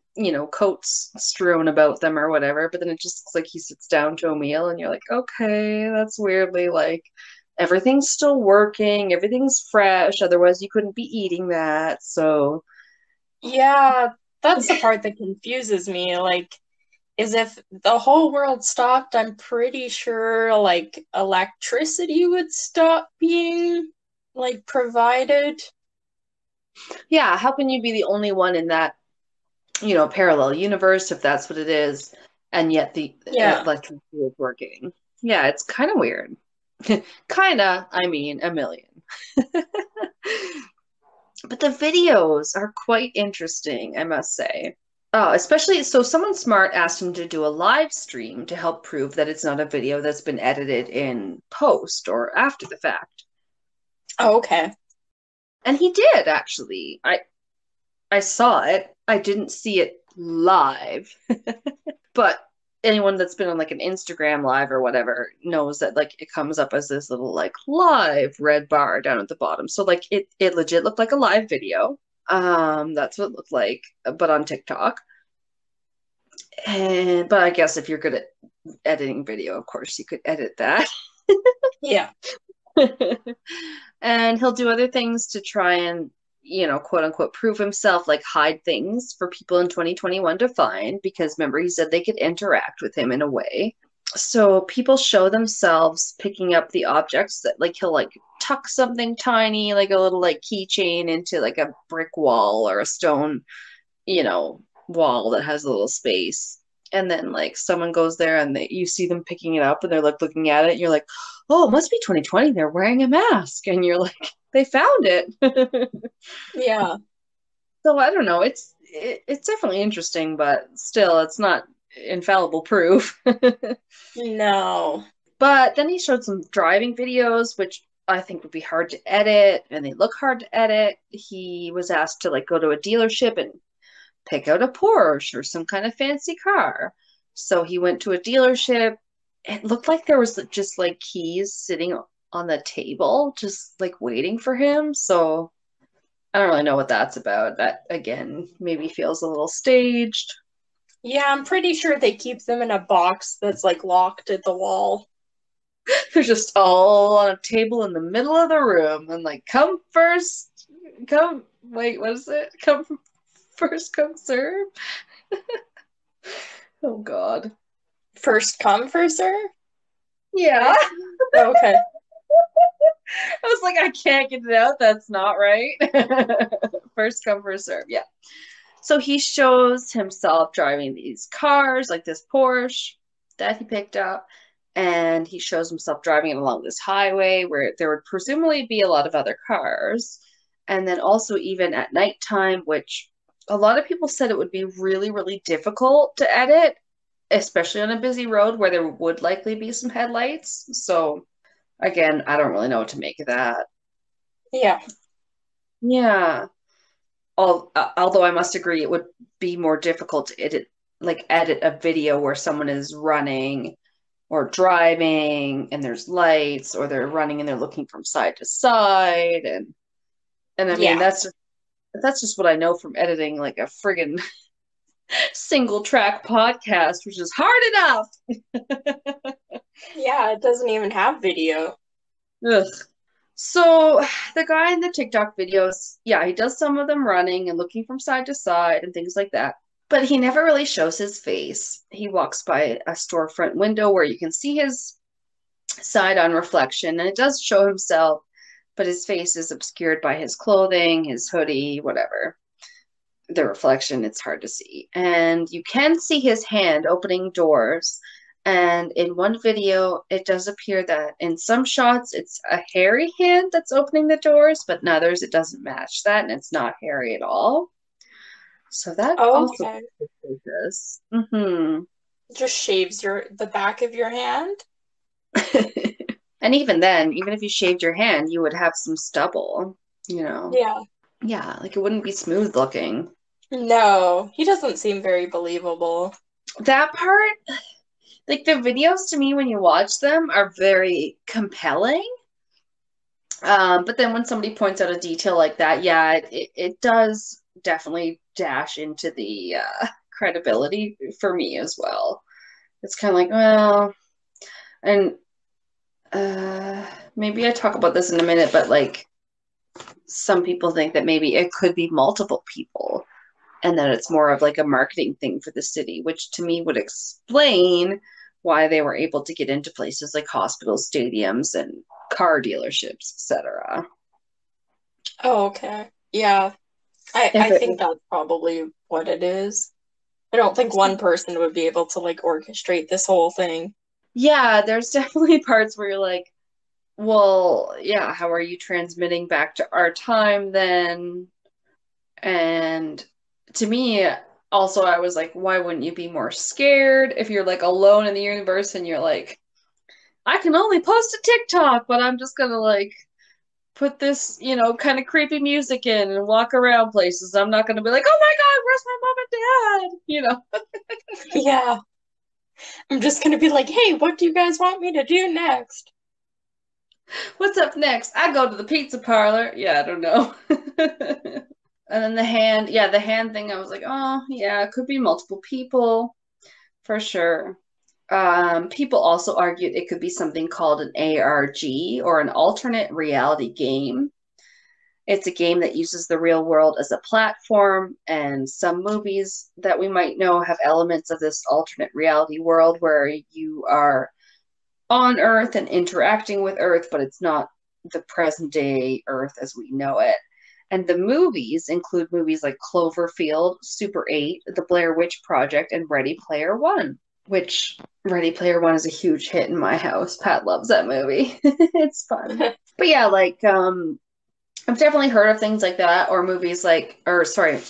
coats strewn about them or whatever. But then it just looks like he sits down to a meal and you're like, okay, that's weirdly like everything's still working, everything's fresh. Otherwise, you couldn't be eating that. So, Yeah, that's the part that confuses me. Like, is if the whole world stopped, I'm pretty sure like electricity would stop being like provided. yeah, how can you be the only one in that, parallel universe if that's what it is, and yet the Yeah. electricity is working? Yeah, it's kind of weird. Kind of, I mean, a million. But the videos are quite interesting, I must say. Oh, especially so someone smart asked him to do a live stream to help prove that it's not a video that's been edited in post or after the fact. Oh, okay. And he did actually. I saw it. I didn't see it live, but anyone that's been on like an Instagram live or whatever knows that like it comes up as this little like live red bar down at the bottom. So like it legit looked like a live video. That's what it looked like, but on TikTok. But I guess if you're good at editing video, of course you could edit that. Yeah. And he'll do other things to try and, quote unquote, prove himself, like hide things for people in 2021 to find, because remember, he said they could interact with him in a way. So people show themselves picking up the objects that, like, he'll like tuck something tiny, like a little like keychain into like a brick wall or a stone, wall that has a little space. And then like someone goes there and you see them picking it up and they're like looking at it and you're like, oh, it must be 2020. They're wearing a mask. And you're like, they found it. Yeah. So I don't know. It's definitely interesting, but still, it's not infallible proof. No. But then he showed some driving videos, which I think would be hard to edit, and they look hard to edit. He was asked to like go to a dealership and pick out a Porsche or some kind of fancy car. So he went to a dealership. It looked like there was just like keys sitting on the table, just like waiting for him. So I don't really know what that's about. That again maybe feels a little staged. Yeah, I'm pretty sure they keep them in a box that's like locked at the wall. They're just all on a table in the middle of the room and like come first, come wait, what is it? Come first, come serve. Oh God. First come, first serve? Yeah. Okay. I was like, I can't get it out. That's not right. First come, first serve. Yeah. So he shows himself driving these cars, like this Porsche that he picked up, and he shows himself driving it along this highway where there would presumably be a lot of other cars. And then also even at nighttime, which a lot of people said it would be really, really difficult to edit, especially on a busy road where there would likely be some headlights. So again, I don't really know what to make of that. Yeah. Yeah. Although I must agree, it would be more difficult to edit a video where someone is running or driving and there's lights, or they're running and they're looking from side to side, and I mean Yeah. that's just what I know from editing like a friggin' single track podcast, which is hard enough. Yeah, it doesn't even have video. Ugh. So the guy in the TikTok videos, yeah, he does some of them running and looking from side to side and things like that. But he never really shows his face. He walks by a storefront window where you can see his side on reflection, and it does show himself, but his face is obscured by his clothing, his hoodie, whatever. The reflection, it's hard to see. And you can see his hand opening doors. And in one video, it does appear that in some shots, it's a hairy hand that's opening the doors, but in others, it doesn't match that, and it's not hairy at all. So that also Okay. this. Mm-hmm. Just shaves the back of your hand? And even then, even if you shaved your hand, you would have some stubble, you know? Yeah. Yeah, like it wouldn't be smooth looking. No, he doesn't seem very believable. That part, like the videos to me, when you watch them, are very compelling. But then when somebody points out a detail like that, yeah, it does definitely dash into the credibility for me as well. It's kind of like, well, and maybe I talk about this in a minute, but like some people think that maybe it could be multiple people and that it's more of like a marketing thing for the city, which to me would explain why they were able to get into places like hospitals, stadiums, and car dealerships, etc. Oh, okay. Yeah, I If I it think that's probably what it is. I don't think one person would be able to like orchestrate this whole thing. Yeah, there's definitely parts where you're like, well, yeah, how are you transmitting back to our time then? And to me, also, I was like, why wouldn't you be more scared if you're like alone in the universe and you're like, I can only post a TikTok, but I'm just gonna like put this, kind of creepy music in and walk around places. I'm not gonna be like, oh my God, where's my mom and dad? Yeah, I'm just gonna be like, hey, what do you guys want me to do next? What's up next? I go to the pizza parlor. Yeah, I don't know. And then the hand thing, I was like, oh, yeah, it could be multiple people for sure. People also argued it could be something called an ARG, or an alternate reality game. It's a game that uses the real world as a platform, and some movies that we might know have elements of this alternate reality world where you are on Earth and interacting with Earth, but it's not the present day Earth as we know it. And the movies include movies like Cloverfield, Super 8, The Blair Witch Project, and Ready Player One, which Ready Player One is a huge hit in my house. Pat loves that movie. It's fun. But yeah, like I've definitely heard of things like that, or movies like, or sorry,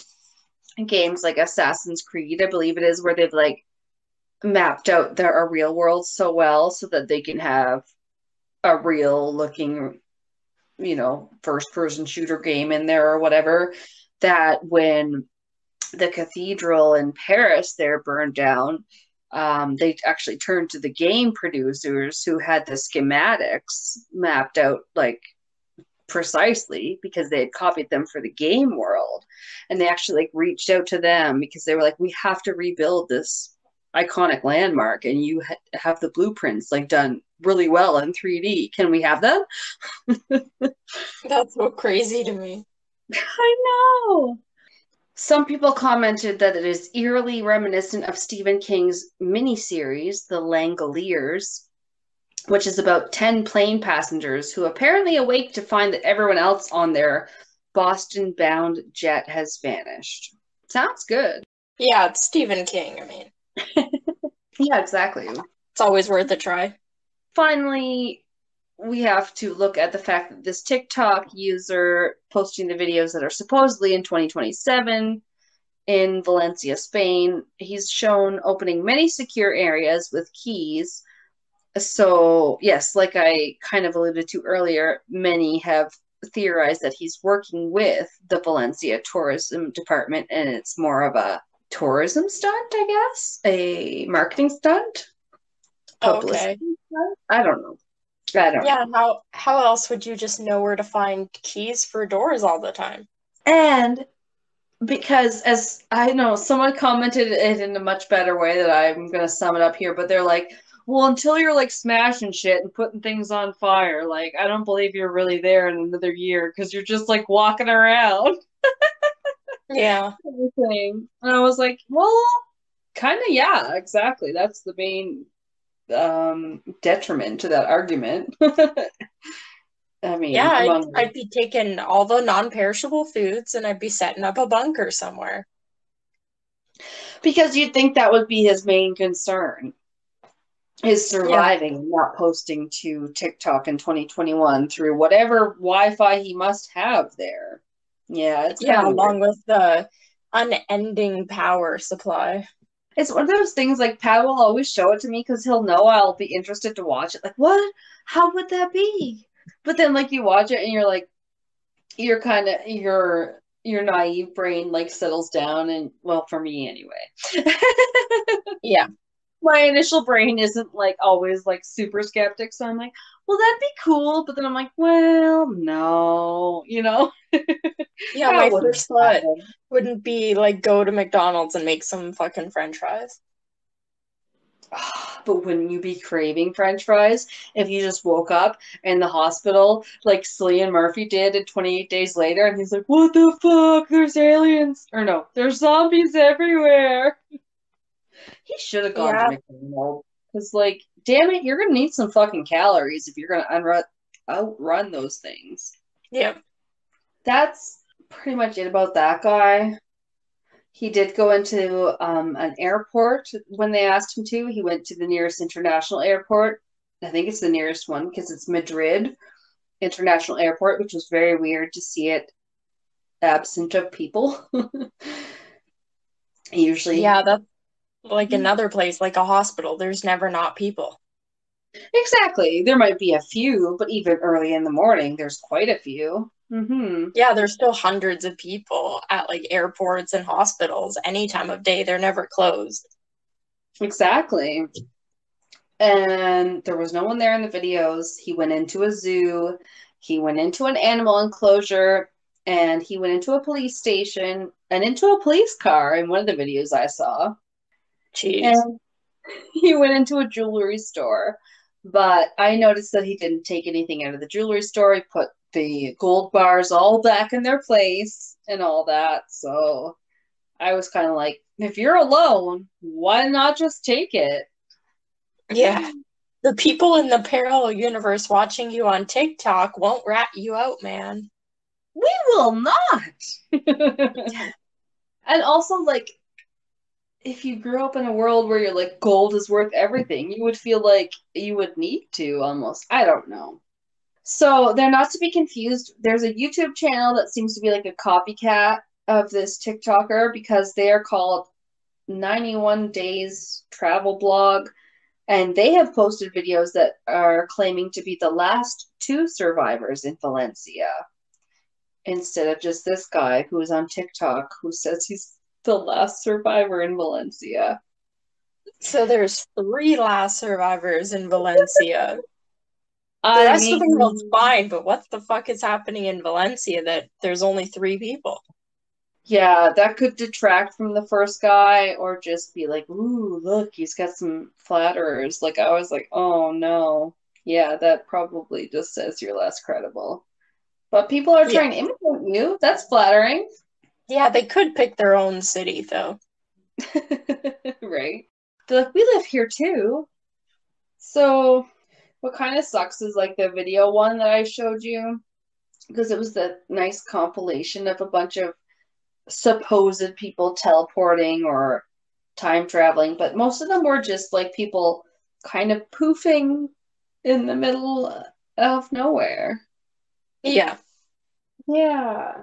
games like Assassin's Creed, I believe it is, where they've like mapped out their a real world so well so that they can have a real looking, first person shooter game in there or whatever. That when the cathedral in Paris there burned down, they actually turned to the game producers who had the schematics mapped out like precisely because they had copied them for the game world, and they actually like reached out to them because they were like, we have to rebuild this iconic landmark, and you have the blueprints like done really well in 3D. Can we have them? That's so crazy to me. I know. Some people commented that it is eerily reminiscent of Stephen King's miniseries, The Langoliers, which is about 10 plane passengers who apparently awake to find that everyone else on their Boston bound jet has vanished. Sounds good. Yeah, it's Stephen King. I mean, Yeah, exactly. it's always worth a try. Finally, we have to look at the fact that this TikTok user posting the videos that are supposedly in 2027 in Valencia, Spain, he's shown opening many secure areas with keys. So, yes, like I kind of alluded to earlier, many have theorized that he's working with the Valencia tourism department and it's more of a tourism stunt, I guess, a marketing stunt, publicity Okay. stunt. I don't know. I don't Yeah, know. how else would you just know where to find keys for doors all the time? And because as I know, someone commented it in a much better way that I'm going to sum it up here, but they're like, well, until you're like smashing shit and putting things on fire, like, I don't believe you're really there in another year because you're just like walking around Yeah. everything. And I was like, well, kind of, yeah, exactly. That's the main detriment to that argument. I Yeah, mean, I'd among I'd be taking all the non-perishable foods and I'd be setting up a bunker somewhere. because you'd think that would be his main concern is Yeah. surviving and not posting to TikTok in 2021 through whatever Wi-Fi he must have there. Yeah, it's Yeah, kind of weird. along with the unending power supply. It's one of those things like Pat will always show it to me because he'll know I'll be interested to watch it. Like, what? How would that be? But then like you watch it and you're like, you're kind of your naive brain like settles down and well for me anyway. Yeah. My initial brain isn't like always like super skeptic, so I'm like, well, that'd be cool, but then I'm like, well, no, Yeah, that my wouldn't first thought happen. wouldn't be like go to McDonald's and make some fucking French fries. But wouldn't you be craving French fries if you just woke up in the hospital like Cillian Murphy did in 28 Days Later, and he's like, what the fuck? There's aliens, or no, there's zombies everywhere. He should have gone to Yeah. McDonald's because, like, damn it, you're gonna need some fucking calories if you're gonna outrun those things. Yeah. That's pretty much it about that guy. He did go into an airport when they asked him to. He went to the nearest international airport. I think it's the nearest one because it's Madrid International Airport, which was very weird to see it absent of people. Usually, Yeah, that's like another place, like a hospital. There's never not people. exactly. There might be a few, but even early in the morning, there's quite a few. Yeah, there's still hundreds of people at like airports and hospitals any time of day. They're never closed. Exactly. And there was no one there in the videos. He went into a zoo, he went into an animal enclosure, and he went into a police station and into a police car in one of the videos I saw. Jeez. And he went into a jewelry store. But I noticed that he didn't take anything out of the jewelry store. He put the gold bars all back in their place and all that. So I was kind of like, if you're alone, why not just take it? Yeah. The people in the parallel universe watching you on TikTok won't rat you out, man. We will not. And also, like, if you grew up in a world where you're like, gold is worth everything, you would feel like you would need to almost. I don't know. So they're not to be confused. There's a YouTube channel that seems to be like a copycat of this TikToker because they are called 91 Days Travel Blog. And they have posted videos that are claiming to be the last two survivors in Valencia instead of just this guy who is on TikTok who says he's the last survivor in Valencia. So there's three last survivors in Valencia. The I rest of the world's mean, fine, but what the fuck is happening in Valencia that there's only three people? yeah, that could detract from the first guy or just be like, ooh, look, he's got some flatterers. Like, I was like, oh no. Yeah, that probably just says you're less credible. But people are Yeah. trying to imitate you. That's flattering. Yeah, they could pick their own city though. Right? They're like, we live here too. So, what kind of sucks is like the video one that I showed you, because it was the nice compilation of a bunch of supposed people teleporting or time traveling, but most of them were just like people kind of poofing in the middle of nowhere. Yeah. Yeah.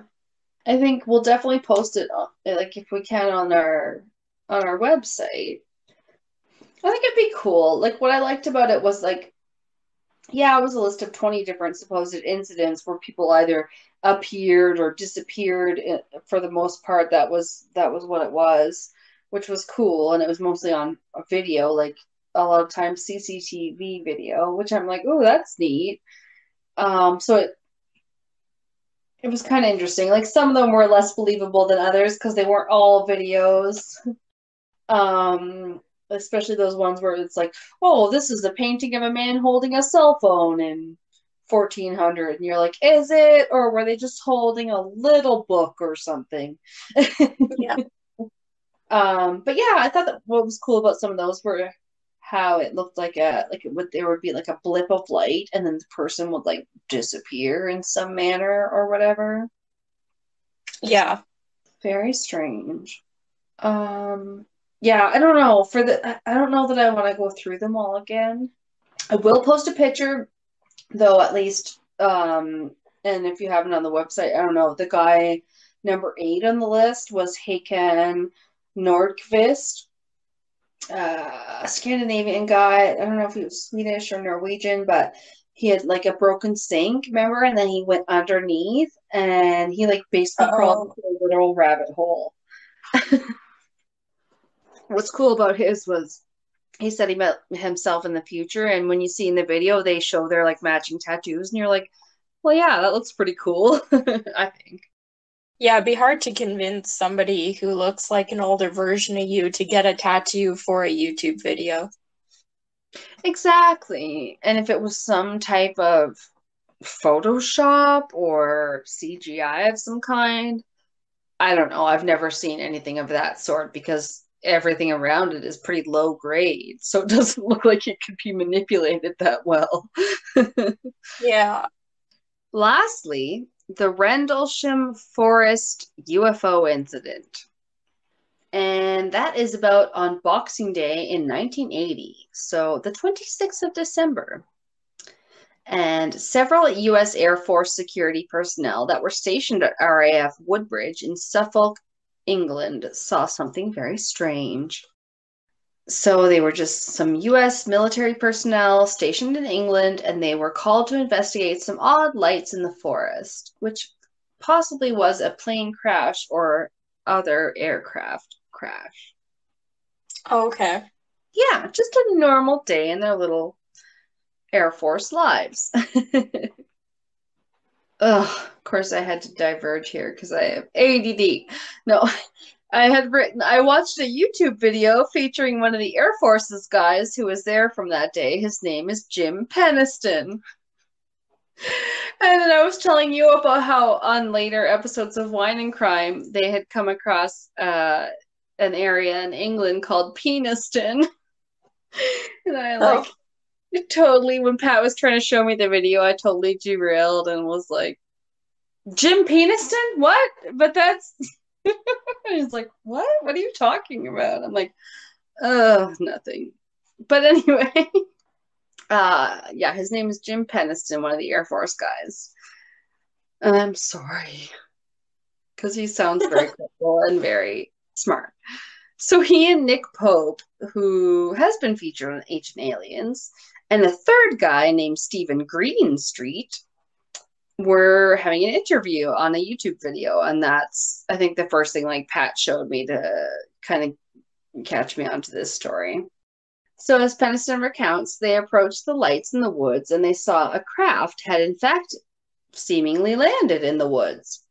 I think we'll definitely post it like if we can on our website. I think it'd be cool. Like what I liked about it was like yeah, it was a list of 20 different supposed incidents where people either appeared or disappeared. For the most part, that was what it was, which was cool, and it was mostly on a video, like a lot of times CCTV video, which I'm like, oh, that's neat. So it was kind of interesting. Like some of them were less believable than others because they weren't all videos. Um, Especially those ones where it's like, oh, this is a painting of a man holding a cell phone in 1400, and you're like, is it, or were they just holding a little book or something? Yeah. But yeah, I thought that what was cool about some of those were how it looked like there would be like a blip of light, and then the person would like disappear in some manner or whatever. Yeah. Very strange. Um, yeah, I don't know. I don't know that I want to go through them all again. I will post a picture, though, at least. And if you haven't on the website, I don't know. The guy number 8 on the list was Hakan Nordqvist, a Scandinavian guy. I don't know if he was Swedish or Norwegian, but he had like a broken sink, remember? And then he went underneath, and he like basically crawled Oh. into a literal rabbit hole. What's cool about his was he said he met himself in the future, and when you see in the video they show their like matching tattoos, and you're like, well, yeah, that looks pretty cool. I think. Yeah, it'd be hard to convince somebody who looks like an older version of you to get a tattoo for a YouTube video. Exactly. And if it was some type of Photoshop or CGI of some kind, I don't know. I've never seen anything of that sort because everything around it is pretty low grade. So it doesn't look like it could be manipulated that well. Yeah. Lastly, the Rendlesham Forest UFO incident. And that is about on Boxing Day in 1980, so the 26th of December. And several U.S. Air Force security personnel that were stationed at RAF Woodbridge in Suffolk, England, saw something very strange. So they were just some US military personnel stationed in England, and they were called to investigate some odd lights in the forest, which possibly was a plane crash or other aircraft crash. Okay. Yeah, just a normal day in their little Air Force lives. Ugh, of course, I had to diverge here because I have ADD. No, I watched a YouTube video featuring one of the Air Force's guys who was there from that day. His name is Jim Peniston. And then I was telling you about how on later episodes of Wine and Crime, they had come across an area in England called Peniston. And I Oh. like totally, when Pat was trying to show me the video, I totally derailed and was like, Jim Peniston? What? But that's. He's like, what? What are you talking about? I'm like, nothing. But anyway, yeah, his name is Jim Peniston, one of the Air Force guys. And I'm sorry, because he sounds very cool and very smart. So he and Nick Pope, who has been featured on Ancient Aliens, and a third guy named Stephen Greenstreet were having an interview on a YouTube video. And that's, I think, the first thing like Pat showed me to kind of catch me onto this story. So, as Peniston recounts, they approached the lights in the woods and they saw a craft had, in fact, seemingly landed in the woods.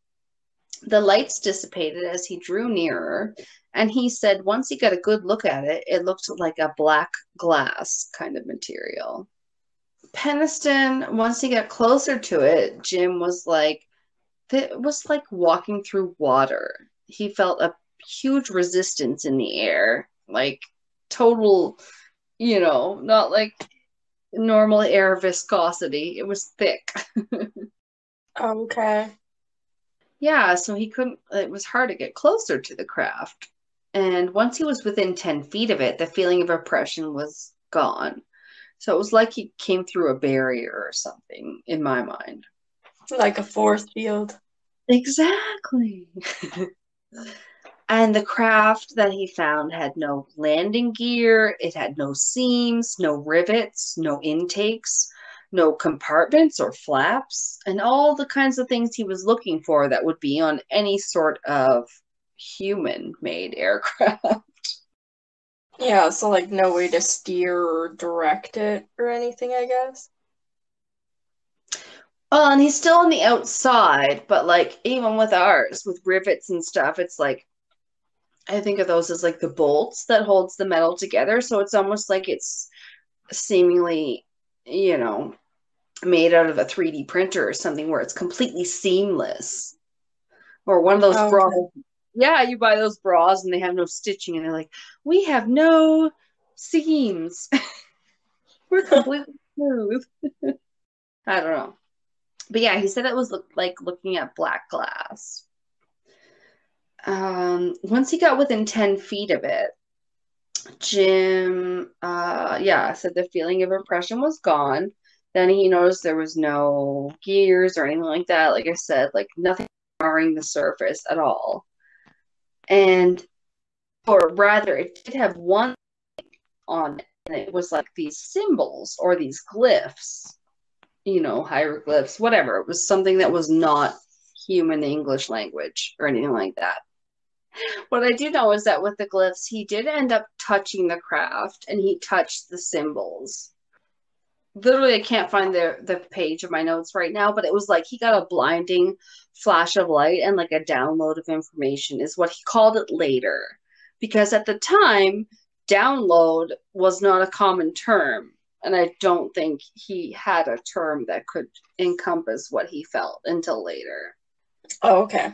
The lights dissipated as he drew nearer, and he said once he got a good look at it, it looked like a black glass kind of material. Peniston, once he got closer to it, Jim was like, it was like walking through water. He felt a huge resistance in the air, like total, not like normal air viscosity. It was thick. Okay. Yeah, so he couldn't, it was hard to get closer to the craft. And once he was within 10 feet of it, the feeling of oppression was gone. So it was like he came through a barrier or something in my mind. Like a force field. Exactly. And the craft that he found had no landing gear, it had no seams, no rivets, no intakes, no compartments or flaps, and all the kinds of things he was looking for that would be on any sort of human made aircraft. Yeah, so like no way to steer or direct it or anything, I guess. Well, and he's still on the outside, but like even with ours, with rivets and stuff, it's like I think of those as like the bolts that holds the metal together. So it's almost like it's seemingly, you know, made out of a 3D printer or something where it's completely seamless. Or one of those Oh, bras. okay. Yeah, you buy those bras and they have no stitching and they're like, we have no seams. We're completely smooth. I don't know. But yeah, he said it was like looking at black glass. Once he got within 10 feet of it, Jim, yeah, said the feeling of oppression was gone. Then he noticed there was no gears or anything like that. Like I said, like nothing marring the surface at all. And, or rather, it did have one on it, and it was like these symbols or these glyphs, hieroglyphs, whatever. It was something that was not human English language or anything like that. What I do know is that with the glyphs, he did end up touching the craft and he touched the symbols. Literally, I can't find the page of my notes right now, but it was like he got a blinding flash of light and like a download of information is what he called it later. Because at the time, download was not a common term. And I don't think he had a term that could encompass what he felt until later. Oh, okay.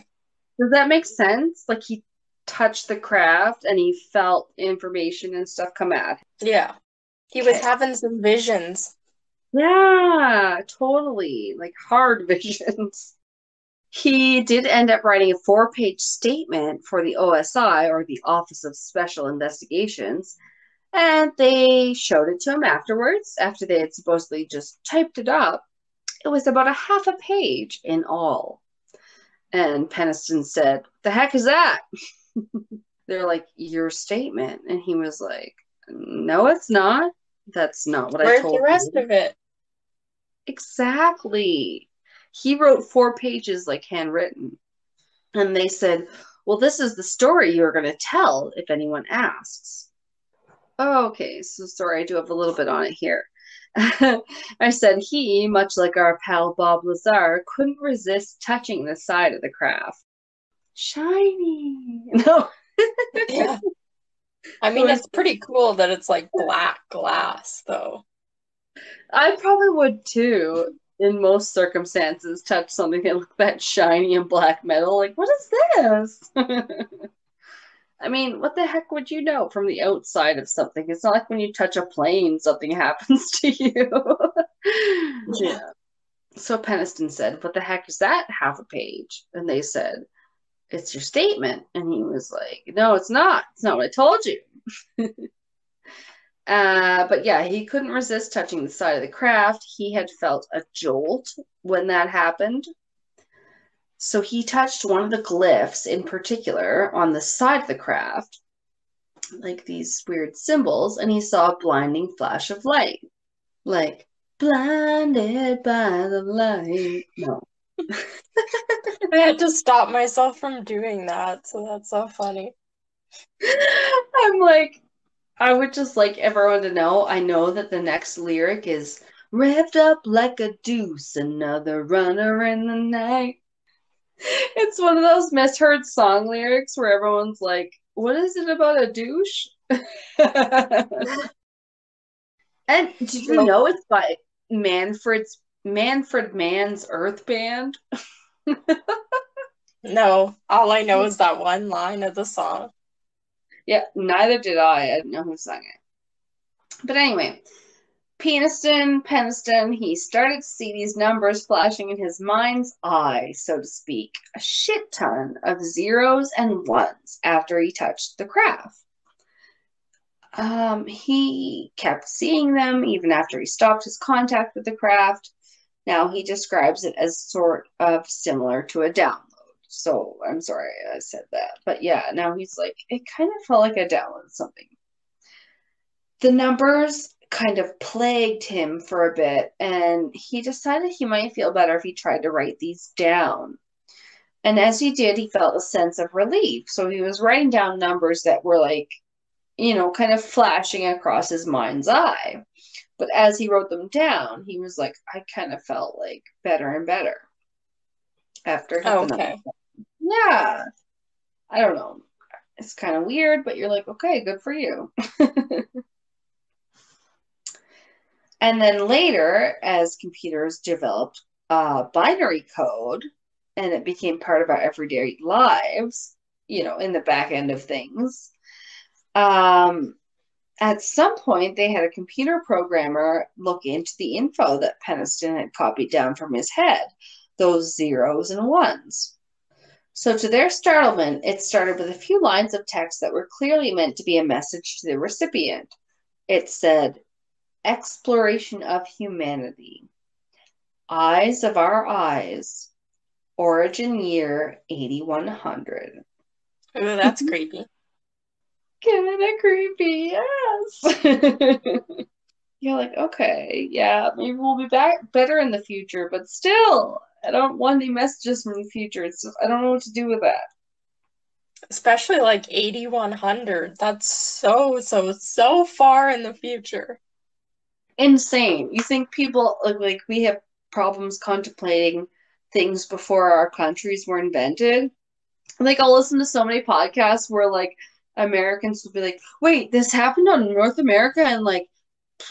Does that make sense? Like he touched the craft and he felt information and stuff come at him. Yeah. He was Okay. having some visions. Yeah, totally. Like hard visions. He did end up writing a 4-page statement for the OSI, or the Office of Special Investigations, and they showed it to him afterwards, after they had supposedly just typed it up. It was about a half a page in all. And Peniston said, "The heck is that?" They're like, "Your statement." And he was like, "No, it's not. That's not what I Where's the told rest you." of it? Exactly. He wrote 4 pages like handwritten. And they said, "Well, this is the story you're going to tell if anyone asks." Oh, okay, so sorry, I do have a little bit on it here. I said he, much like our pal Bob Lazar, couldn't resist touching the side of the craft. Shiny. No, Yeah. I it mean, was. it's pretty cool that it's like black glass, though. I probably would too, in most circumstances, touch something that looked that shiny and black metal. Like, what is this? I mean, what the heck would you know from the outside of something? It's not like when you touch a plane, something happens to you. Yeah. Yeah. So Peniston said, "What the heck is that half a page?" And they said, "It's your statement." And he was like, "No, it's not. It's not what I told you." But yeah, he couldn't resist touching the side of the craft. He had felt a jolt when that happened. So he touched one of the glyphs in particular on the side of the craft, like these weird symbols, and he saw a blinding flash of light. Like, blinded by the light. No. I had to stop myself from doing that, so that's so funny. I'm like, I would just like everyone to know. I know that the next lyric is revved up like a deuce, another runner in the night. It's one of those misheard song lyrics where everyone's like, what is it about a douche? And did you Nope. know it's by Manfred Mann's Earth Band? No, all I know is that one line of the song. Yeah, neither did I. I didn't know who sang it. But anyway, Peniston, he started to see these numbers flashing in his mind's eye, so to speak, a shit ton of zeros and ones after he touched the craft. He kept seeing them even after he stopped his contact with the craft. Now he describes it as sort of similar to a download. So I'm sorry I said that. But yeah, now he's like, it kind of felt like I downloaded something. The numbers kind of plagued him for a bit, and he decided he might feel better if he tried to write these down. And as he did, he felt a sense of relief. So he was writing down numbers that were like, kind of flashing across his mind's eye. But as he wrote them down, he was like, I kind of felt like better and better after I had the numbers. Okay. Yeah. I don't know. It's kind of weird, but you're like, okay, good for you. And then later, as computers developed binary code and it became part of our everyday lives, in the back end of things, at some point they had a computer programmer look into the info that Peniston had copied down from his head, those zeros and ones. So to their startlement, it started with a few lines of text that were clearly meant to be a message to the recipient. It said, exploration of humanity. Eyes of our eyes. Origin year 8100. Ooh, that's creepy. Kinda creepy, yes. You're like, okay, yeah, maybe we'll be back better in the future, but still, I don't want any messages from the future. I don't know what to do with that. Especially like 8100. That's so far in the future. Insane. You think people like we have problems contemplating things before our countries were invented? Like I'll listen to so many podcasts where like Americans will be like, "Wait, this happened on North America," and like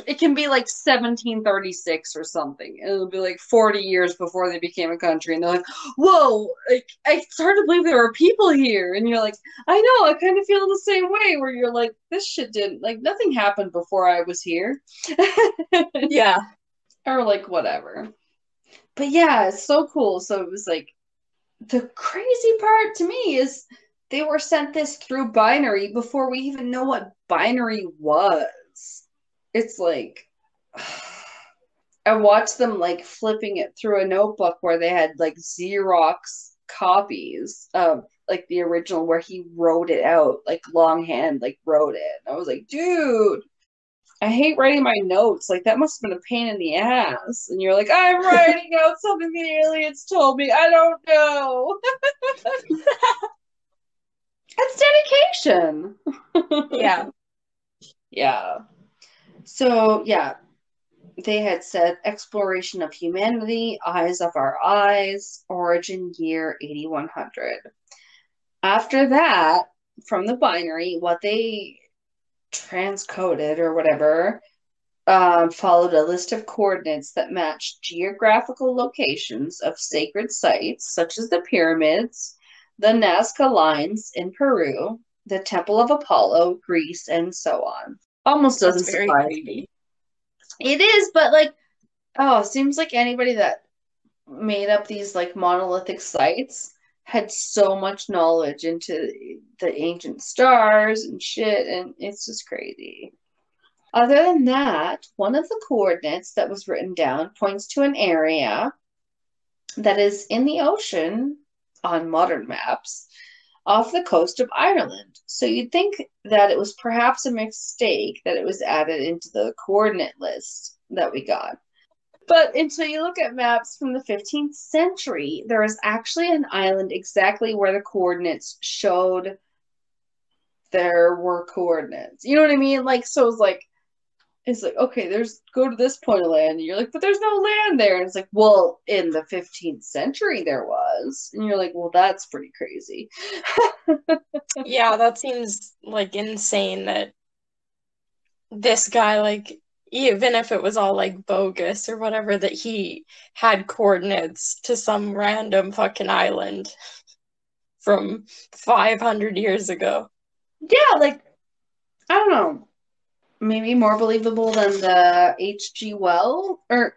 it can be like 1736 or something, and it'll be like 40 years before they became a country, and they're like, "Whoa, like it's hard to believe there were people here," and you're like, "I know, I kind of feel the same way." Where you're like, "This shit didn't like nothing happened before I was here," Yeah. or like whatever. But yeah, it's so cool. So it was like the crazy part to me is they were sent this through binary before we even know what binary was. It's like I watched them like flipping it through a notebook where they had like Xerox copies of like the original where he wrote it out, like longhand, like wrote it. And I was like, dude, I hate writing my notes. Like that must have been a pain in the ass. And you're like, I'm writing out something the aliens told me. I don't know. That's dedication. Yeah. Yeah. So yeah, they had said exploration of humanity, eyes of our eyes, origin year 8100. After that, from the binary, what they transcoded or whatever followed a list of coordinates that matched geographical locations of sacred sites such as the pyramids, the Nazca lines in Peru, the Temple of Apollo, Greece, and so on. Almost That's doesn't very surprise me. creepy. It is, but like, oh, it seems like anybody that made up these like monolithic sites had so much knowledge into the ancient stars and shit, and it's just crazy. Other than that, one of the coordinates that was written down points to an area that is in the ocean on modern maps off the coast of Ireland. So you'd think that it was perhaps a mistake that it was added into the coordinate list that we got. But until you look at maps from the 15th century, there is actually an island exactly where the coordinates showed there were coordinates. You know what I mean? Like, so it's like, okay, there's go to this point of land. And you're like, but there's no land there. And it's like, well, in the 15th century there was. And you're like, well, that's pretty crazy. Yeah, that seems like insane that this guy, like, even if it was all like bogus or whatever, that he had coordinates to some random fucking island from 500 years ago. Yeah, like, I don't know. maybe more believable than the H.G. Well, or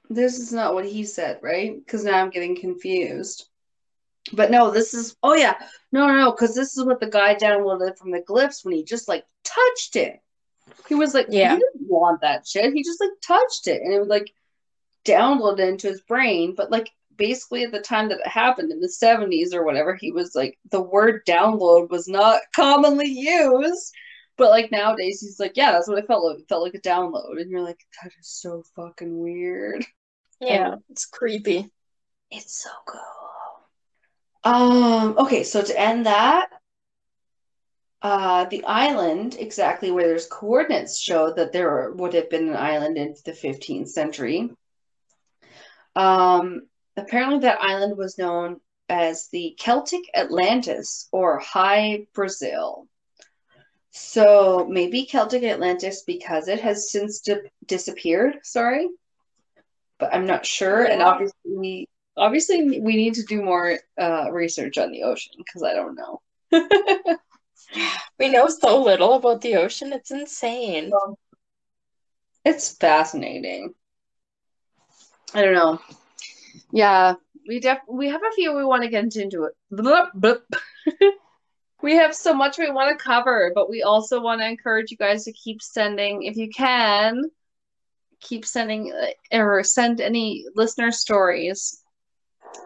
this is not what he said, right? Because now I'm getting confused. But no, this is, oh yeah, no, because this is what the guy downloaded from the glyphs when he just like touched it. He was like, he Yeah. didn't want that shit. He just like touched it and it would like download it into his brain. But like basically at the time that it happened in the 70s or whatever, he was like, the word download was not commonly used. But like nowadays, he's like, yeah, that's what it felt like. It felt like a download. And you're like, that is so fucking weird. Yeah, And it's creepy. it's so cool. Okay, so to end that, the island exactly where there's coordinates show that there would have been an island in the 15th century. Apparently, that island was known as the Celtic Atlantis or High Brazil. So maybe Celtic Atlantis because it has since disappeared. Sorry, but I'm not sure. And Yeah. obviously, we need to do more research on the ocean because I don't know. We know so little about the ocean. It's insane. Well, it's fascinating. I don't know. Yeah, we have a few we want to get into it. Blup, blup. We have so much we want to cover, but we also want to encourage you guys to keep sending, if you can, keep sending or send any listener stories.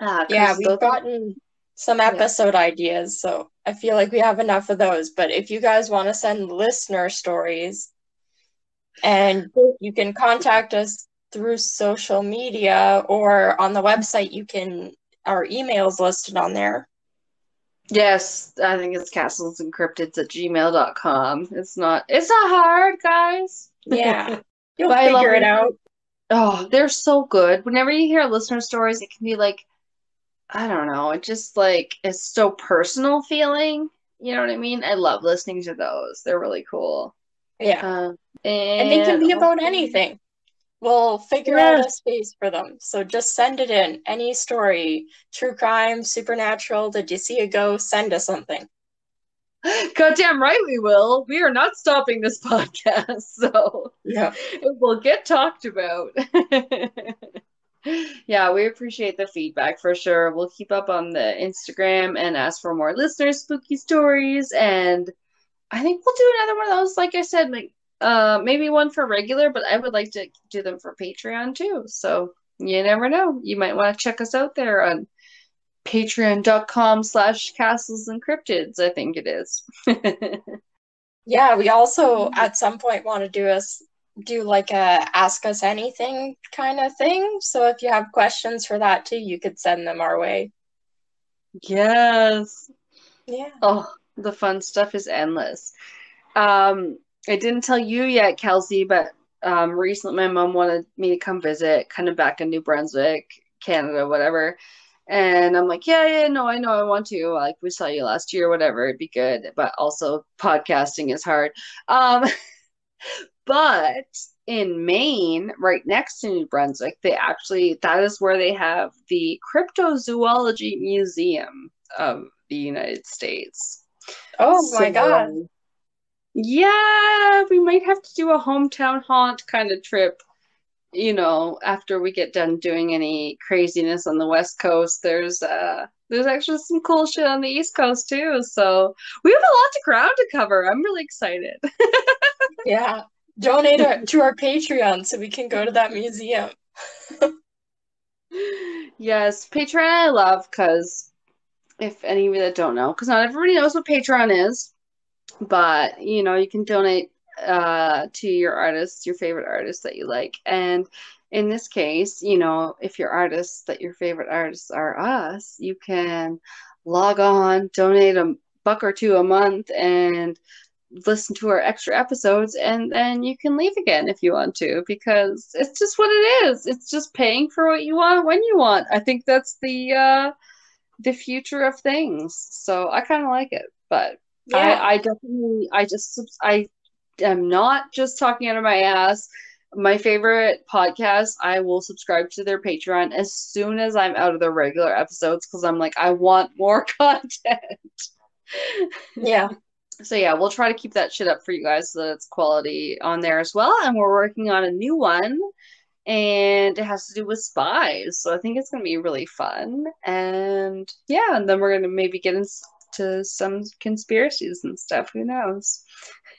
Yeah, Because we've those, gotten some yeah, episode ideas, so I feel like we have enough of those. But if you guys want to send listener stories, and you can contact us through social media or on the website, our email's listed on there. yes, I think it's castlesencryptids@gmail.com. It's not hard, guys. Yeah, you'll But I love figure it it. out. Oh, they're so good. Whenever you hear listener stories, it can be like, I don't know, it just like it's so personal feeling. You know what I mean? I love listening to those. They're really cool. Yeah, Um, and they can and be also, about anything. We'll figure out a yes, space for them. So just send it in. Any story, true crime, supernatural, did you see a ghost? Send us something. goddamn right we will. We are not stopping this podcast, so Yeah. it will get talked about. Yeah, we appreciate the feedback for sure. We'll keep up on the Instagram and ask for more listeners' spooky stories. And I think we'll do another one of those, like I said, like maybe one for regular, but I would like to do them for Patreon too. So you never know. You might want to check us out there on patreon.com/castles and cryptids, I think it is. Yeah, we also at some point want to do like a ask us anything kind of thing. So if you have questions for that too, you could send them our way. Yes. Yeah. Oh, the fun stuff is endless. I didn't tell you yet, Kelsey, but recently my mom wanted me to come visit, kind of back in New Brunswick, Canada, whatever. And I'm like, yeah, no, I know I want to. Like we saw you last year, whatever, it'd be good. But also podcasting is hard. Um, but in Maine, right next to New Brunswick, that is where they have the Cryptozoology Museum of the United States. Oh my God. So yeah, we might have to do a hometown haunt kind of trip, after we get done doing any craziness on the West Coast. There's actually some cool shit on the East Coast too. So we have a lot of ground to cover. I'm really excited. Yeah. Donate it to our Patreon so we can go to that museum. Yes, Patreon I love because if any of you that don't know, because not everybody knows what Patreon is, but you can donate to your artists, your favorite artists that you like. And in this case, if your favorite artists are us, you can log on, donate a buck or two a month, and listen to our extra episodes, and then you can leave again if you want to, because it's just what it is. It's just paying for what you want when you want. I think that's the future of things. So I kind of like it, but Yeah. I am not just talking out of my ass. My favorite podcast, I will subscribe to their Patreon as soon as I'm out of the regular episodes because I'm like, I want more content. Yeah. So yeah, we'll try to keep that shit up for you guys so that it's quality on there as well. And we're working on a new one, and it has to do with spies. So I think it's gonna be really fun. And yeah, and then we're gonna maybe get into some conspiracies and stuff. Who knows?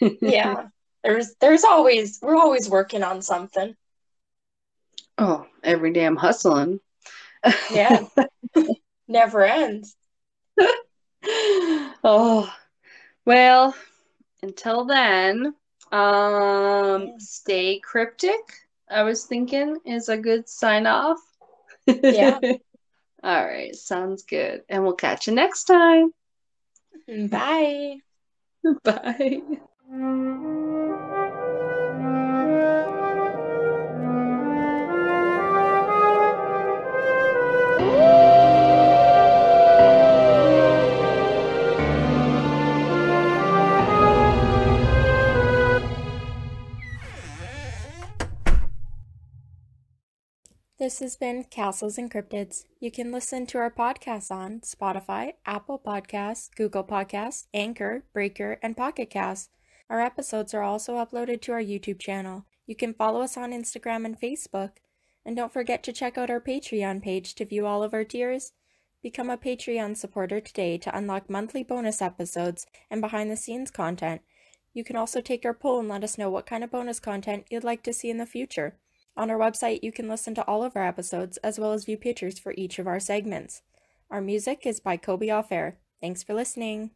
Yeah. There's always we're always working on something. Oh, every damn hustling. Yeah. Never ends. Oh, well, until then, Yeah. stay cryptic, I was thinking is a good sign off. Yeah. All right, sounds good. And we'll catch you next time. Bye. Bye. This has been Castles and Cryptids. You can listen to our podcasts on Spotify, Apple Podcasts, Google Podcasts, Anchor, Breaker, and Pocket Casts. Our episodes are also uploaded to our YouTube channel. You can follow us on Instagram and Facebook. And don't forget to check out our Patreon page to view all of our tiers. Become a Patreon supporter today to unlock monthly bonus episodes and behind-the-scenes content. You can also take our poll and let us know what kind of bonus content you'd like to see in the future. On our website, you can listen to all of our episodes as well as view pictures for each of our segments. Our music is by Kobe Off Air. Thanks for listening.